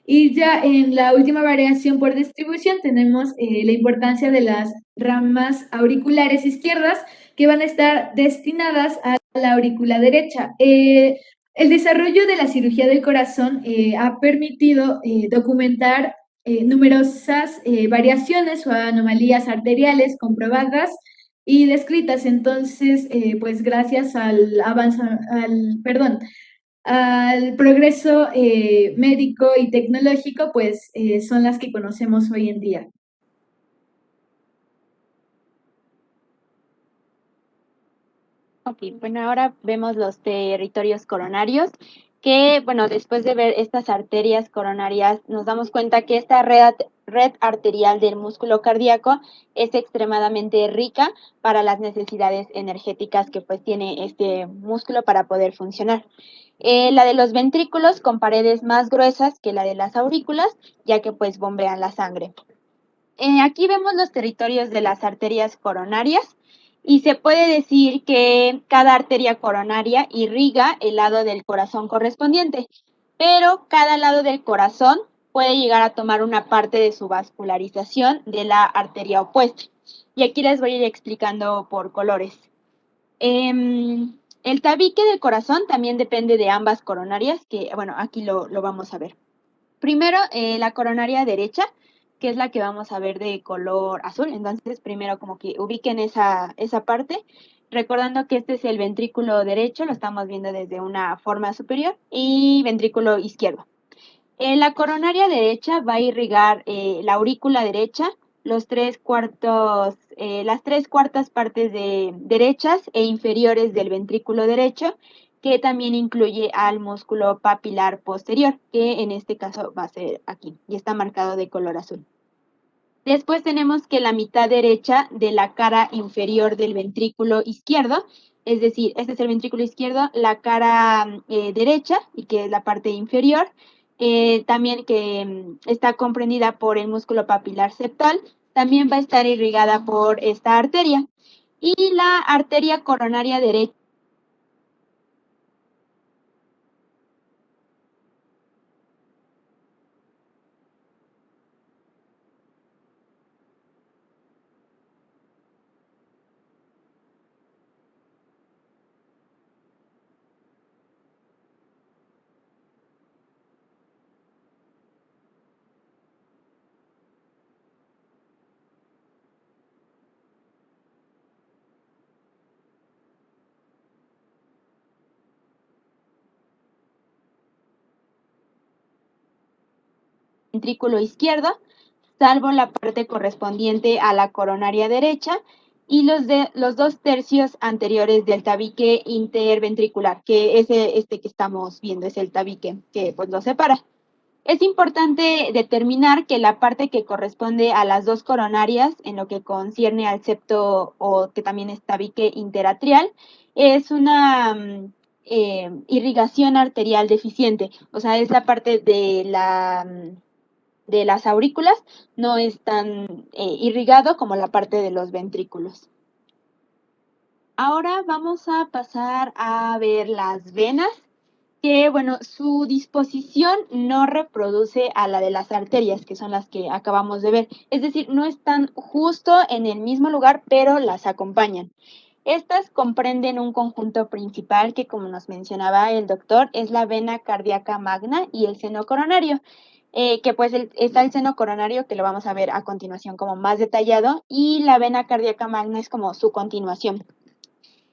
Y ya en la última variación por distribución tenemos la importancia de las ramas auriculares izquierdas, que van a estar destinadas a la aurícula derecha. El desarrollo de la cirugía del corazón ha permitido documentar numerosas variaciones o anomalías arteriales comprobadas y descritas. Entonces, pues gracias al progreso médico y tecnológico, pues son las que conocemos hoy en día. Ok, bueno, ahora vemos los territorios coronarios, que, bueno, después de ver estas arterias coronarias, nos damos cuenta que esta red arterial del músculo cardíaco es extremadamente rica para las necesidades energéticas que pues tiene este músculo para poder funcionar. La de los ventrículos con paredes más gruesas que la de las aurículas, ya que pues bombean la sangre. Aquí vemos los territorios de las arterias coronarias y se puede decir que cada arteria coronaria irriga el lado del corazón correspondiente, pero cada lado del corazón puede llegar a tomar una parte de su vascularización de la arteria opuesta. Y aquí les voy a ir explicando por colores. El tabique del corazón también depende de ambas coronarias, que bueno, aquí lo vamos a ver. Primero, la coronaria derecha, que es la que vamos a ver de color azul. Entonces, primero como que ubiquen esa parte, recordando que este es el ventrículo derecho, lo estamos viendo desde una forma superior, y ventrículo izquierdo. La coronaria derecha va a irrigar la aurícula derecha, las tres cuartas partes derechas e inferiores del ventrículo derecho, que también incluye al músculo papilar posterior, que en este caso va a ser aquí y está marcado de color azul. Después tenemos que la mitad derecha de la cara inferior del ventrículo izquierdo, es decir, este es el ventrículo izquierdo, la cara derecha, y que es la parte inferior, también que está comprendida por el músculo papilar septal, también va a estar irrigada por esta arteria. Y la arteria coronaria derecha ventrículo izquierdo, salvo la parte correspondiente a la coronaria derecha y los 2/3 anteriores del tabique interventricular, que es este que estamos viendo, es el tabique que pues lo separa. Es importante determinar que la parte que corresponde a las dos coronarias, en lo que concierne al septo o que también es tabique interatrial, es una irrigación arterial deficiente, o sea, es la parte de las aurículas, no es tan irrigado como la parte de los ventrículos. Ahora vamos a pasar a ver las venas, que bueno, su disposición no reproduce a la de las arterias, que son las que acabamos de ver. Es decir, no están justo en el mismo lugar, pero las acompañan. Estas comprenden un conjunto principal que, como nos mencionaba el doctor, es la vena cardíaca magna y el seno coronario, que pues está el seno coronario, que lo vamos a ver a continuación como más detallado, y la vena cardíaca magna es como su continuación.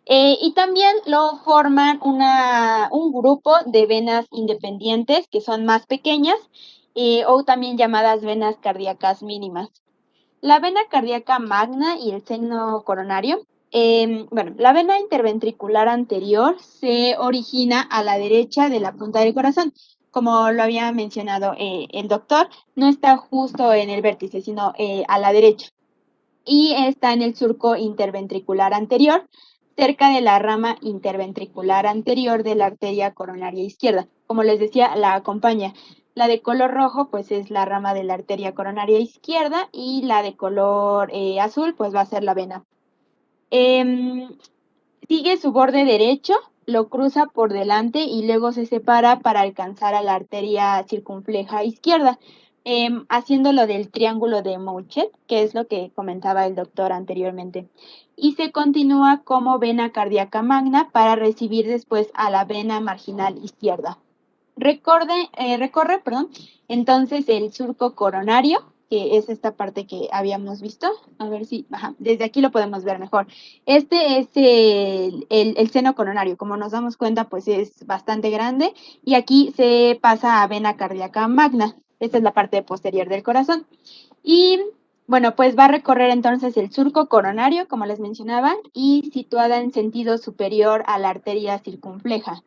Y también lo forman un grupo de venas independientes que son más pequeñas o también llamadas venas cardíacas mínimas. La vena cardíaca magna y el seno coronario. Bueno, la vena interventricular anterior se origina a la derecha de la punta del corazón. Como lo había mencionado el doctor, no está justo en el vértice, sino a la derecha. Y está en el surco interventricular anterior, cerca de la rama interventricular anterior de la arteria coronaria izquierda. Como les decía, la acompaña. La de color rojo, pues es la rama de la arteria coronaria izquierda, y la de color azul, pues va a ser la vena. Sigue su borde derecho, lo cruza por delante y luego se separa para alcanzar a la arteria circunfleja izquierda, haciéndolo del triángulo de Mouchet, que es lo que comentaba el doctor anteriormente. Y se continúa como vena cardíaca magna para recibir después a la vena marginal izquierda. Recorre, entonces el surco coronario, que es esta parte que habíamos visto. A ver si, desde aquí lo podemos ver mejor. Este es el seno coronario. Como nos damos cuenta, pues es bastante grande. Y aquí se pasa a vena cardíaca magna. Esta es la parte posterior del corazón. Y bueno, pues va a recorrer entonces el surco coronario, como les mencionaba, y situada en sentido superior a la arteria circunfleja.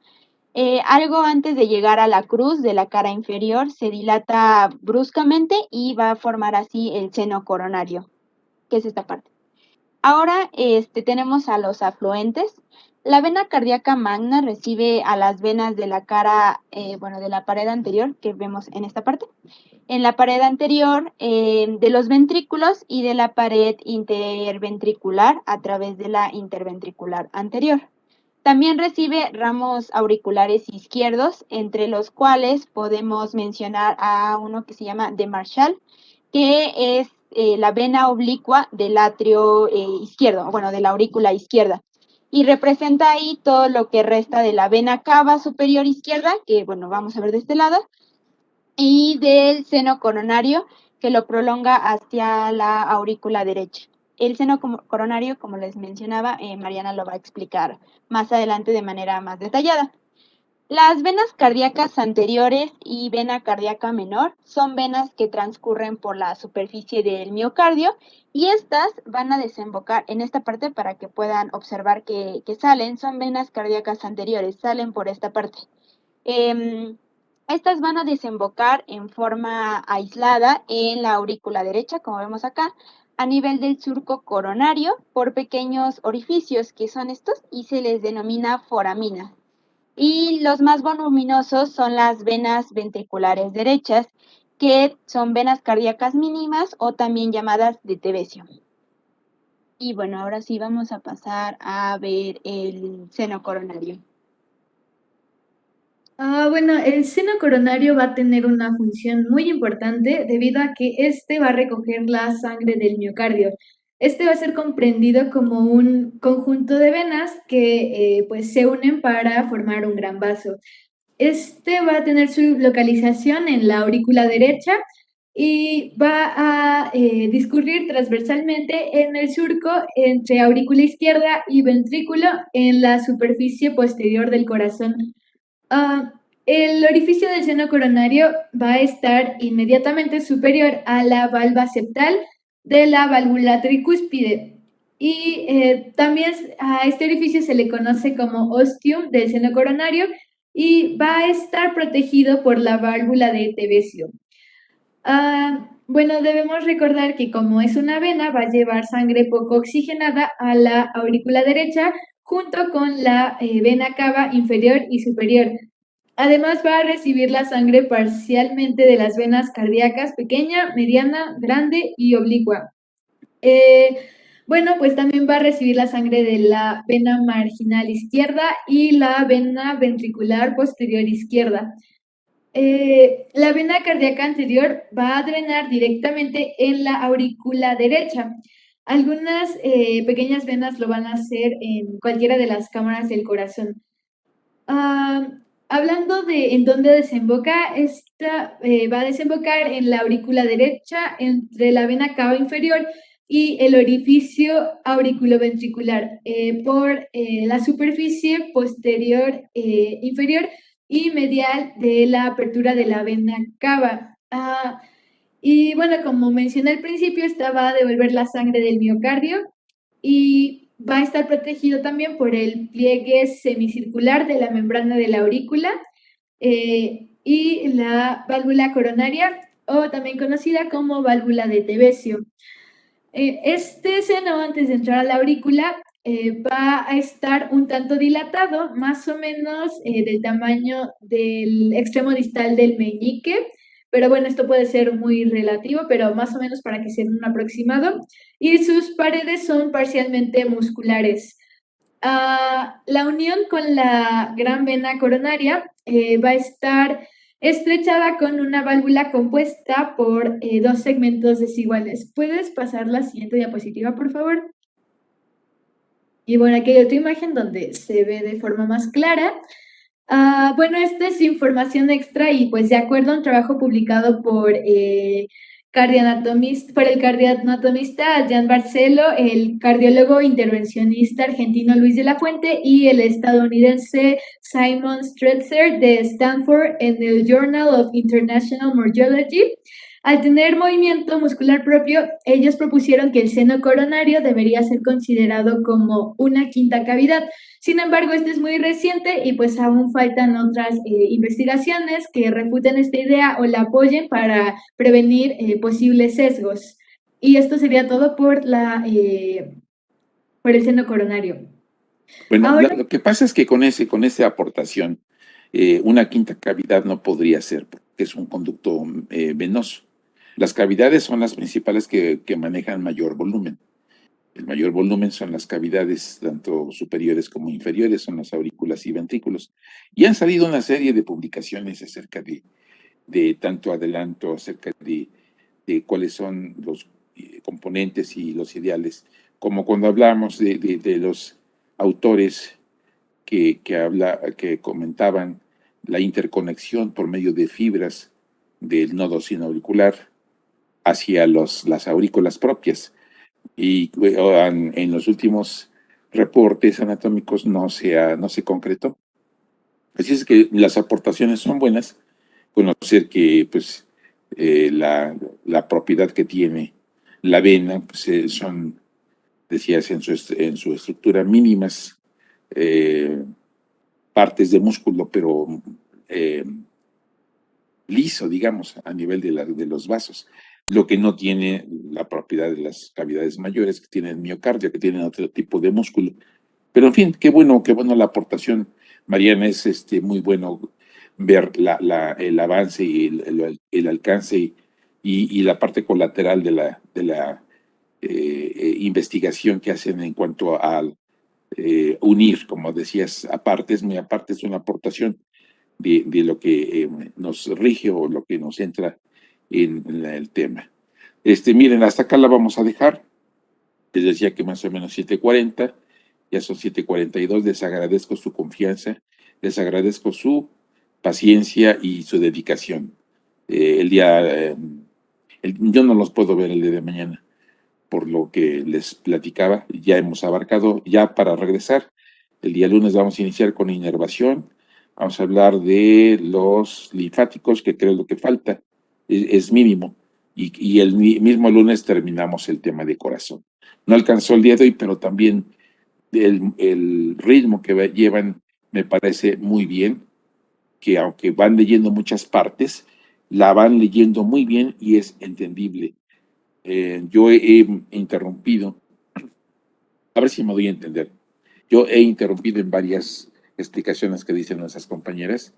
Algo antes de llegar a la cruz de la cara inferior, se dilata bruscamente y va a formar así el seno coronario, que es esta parte. Ahora tenemos a los afluentes. La vena cardíaca magna recibe a las venas de la cara, de la pared anterior, que vemos en esta parte, en la pared anterior de los ventrículos y de la pared interventricular a través de la interventricular anterior. También recibe ramos auriculares izquierdos, entre los cuales podemos mencionar a uno que se llama de Marshall, que es la vena oblicua del atrio izquierdo, bueno, de la aurícula izquierda. Y representa ahí todo lo que resta de la vena cava superior izquierda, que bueno, vamos a ver de este lado, y del seno coronario, que lo prolonga hacia la aurícula derecha. El seno coronario, como les mencionaba, Mariana lo va a explicar más adelante de manera más detallada. Las venas cardíacas anteriores y vena cardíaca menor son venas que transcurren por la superficie del miocardio, y estas van a desembocar en esta parte para que puedan observar que salen. Son venas cardíacas anteriores, salen por esta parte. Estas van a desembocar en forma aislada en la aurícula derecha, como vemos acá, a nivel del surco coronario por pequeños orificios, que son estos, y se les denomina foramina. Y los más voluminosos son las venas ventriculares derechas, que son venas cardíacas mínimas o también llamadas de Tevesio. Y bueno, ahora sí vamos a pasar a ver el seno coronario. Bueno, el seno coronario va a tener una función muy importante debido a que este va a recoger la sangre del miocardio. Este va a ser comprendido como un conjunto de venas que pues se unen para formar un gran vaso. Este va a tener su localización en la aurícula derecha y va a discurrir transversalmente en el surco entre aurícula izquierda y ventrículo en la superficie posterior del corazón. El orificio del seno coronario va a estar inmediatamente superior a la valva septal de la válvula tricúspide. Y también a este orificio se le conoce como ostium del seno coronario y va a estar protegido por la válvula de Tevesio. Bueno, debemos recordar que como es una vena, va a llevar sangre poco oxigenada a la aurícula derecha junto con la vena cava inferior y superior. Además, va a recibir la sangre parcialmente de las venas cardíacas pequeña, mediana, grande y oblicua. Eh, bueno, pues también va a recibir la sangre de la vena marginal izquierda y la vena ventricular posterior izquierda. La vena cardíaca anterior va a drenar directamente en la aurícula derecha. Algunas pequeñas venas lo van a hacer en cualquiera de las cámaras del corazón. Ah, hablando de en dónde desemboca, esta va a desembocar en la aurícula derecha entre la vena cava inferior y el orificio auriculoventricular por la superficie posterior inferior y medial de la apertura de la vena cava. Y bueno, como mencioné al principio, esta va a devolver la sangre del miocardio y va a estar protegido también por el pliegue semicircular de la membrana de la aurícula y la válvula coronaria, o también conocida como válvula de Tevesio. Este seno, antes de entrar a la aurícula, va a estar un tanto dilatado, más o menos del tamaño del extremo distal del meñique, pero bueno, esto puede ser muy relativo, pero más o menos para que sea un aproximado, y sus paredes son parcialmente musculares. La unión con la gran vena coronaria va a estar estrechada con una válvula compuesta por dos segmentos desiguales. ¿Puedes pasar la siguiente diapositiva, por favor? Y bueno, aquí hay otra imagen donde se ve de forma más clara. Bueno, esta es información extra y pues de acuerdo a un trabajo publicado por el cardioanatomista Jan Barcelo, el cardiólogo intervencionista argentino Luis de la Fuente y el estadounidense Simon Stelzer de Stanford en el Journal of International Cardiology. Al tener movimiento muscular propio, ellos propusieron que el seno coronario debería ser considerado como una quinta cavidad. Sin embargo, este es muy reciente y pues aún faltan otras investigaciones que refuten esta idea o la apoyen para prevenir posibles sesgos. Y esto sería todo por por el seno coronario. Bueno, Ahora, lo que pasa es que con esa aportación, una quinta cavidad no podría ser, porque es un conducto venoso. Las cavidades son las principales que manejan mayor volumen. El mayor volumen son las cavidades, tanto superiores como inferiores, son las aurículas y ventrículos. Y han salido una serie de publicaciones acerca de tanto adelanto, acerca de cuáles son los componentes y los ideales, como cuando hablamos de los autores que comentaban la interconexión por medio de fibras del nodo sinoauricular hacia las aurículas propias. Y en los últimos reportes anatómicos no se concretó. Así es que las aportaciones son buenas, conocer que pues la propiedad que tiene la vena pues, son, decías, en su estructura mínimas partes de músculo, pero liso, digamos, a nivel de los vasos. lo que no tiene la propiedad de las cavidades mayores, que tienen miocardio, que tienen otro tipo de músculo. Pero en fin, qué bueno la aportación, Mariana, es muy bueno ver el avance y el alcance y la parte colateral de la investigación que hacen en cuanto a unir, como decías, muy aparte, es una aportación de lo que nos rige o lo que nos entra en el tema. Miren, hasta acá la vamos a dejar. Les decía que más o menos 7:40, ya son 7:42. Les agradezco su confianza, les agradezco su paciencia y su dedicación. Yo no los puedo ver el día de mañana, por lo que les platicaba, ya hemos abarcado, ya para regresar, el día lunes vamos a iniciar con inervación, vamos a hablar de los linfáticos, que creo es lo que falta, es mínimo, y el mismo lunes terminamos el tema de corazón. No alcanzó el día de hoy, pero también el ritmo que llevan me parece muy bien, que aunque van leyendo muchas partes, la van leyendo muy bien y es entendible. Yo he interrumpido, a ver si me doy a entender, yo he interrumpido en varias explicaciones que dicen nuestras compañeras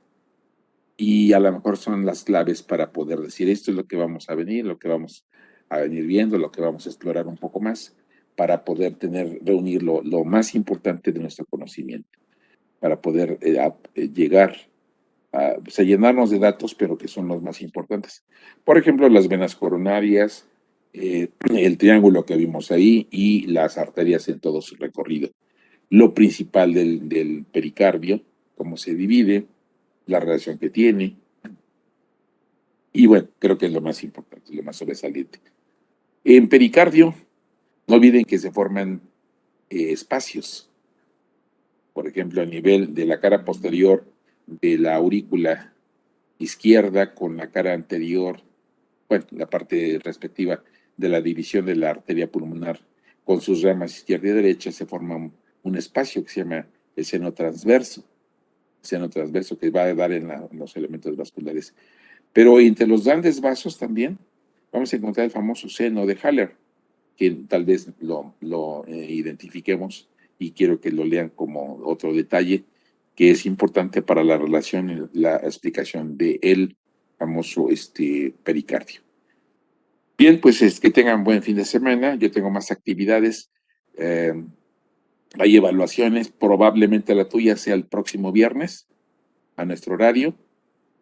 y a lo mejor son las claves para poder decir esto es lo que vamos a venir, lo que vamos a venir viendo, lo que vamos a explorar un poco más para poder reunir lo más importante de nuestro conocimiento, para poder llegar a llenarnos de datos, pero que son los más importantes. Por ejemplo, las venas coronarias, el triángulo que vimos ahí y las arterias en todo su recorrido. Lo principal del pericardio, cómo se divide, la relación que tiene. Y bueno, creo que es lo más importante, lo más sobresaliente. En pericardio, no olviden que se forman espacios. Por ejemplo, a nivel de la cara posterior de la aurícula izquierda con la cara anterior, bueno, la parte respectiva de la división de la arteria pulmonar con sus ramas izquierda y derecha, se forma un espacio que se llama el seno transverso que va a dar en los elementos vasculares. Pero entre los grandes vasos también vamos a encontrar el famoso seno de Haller, que tal vez lo identifiquemos y quiero que lo lean como otro detalle que es importante para la relación y la explicación del famoso pericardio. Bien, pues que tengan buen fin de semana. Yo tengo más actividades. Hay evaluaciones. Probablemente la tuya sea el próximo viernes a nuestro horario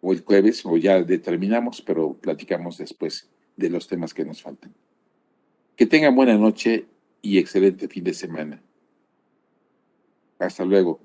o el jueves, o ya determinamos, pero platicamos después de los temas que nos faltan. Que tengan buena noche y excelente fin de semana. Hasta luego.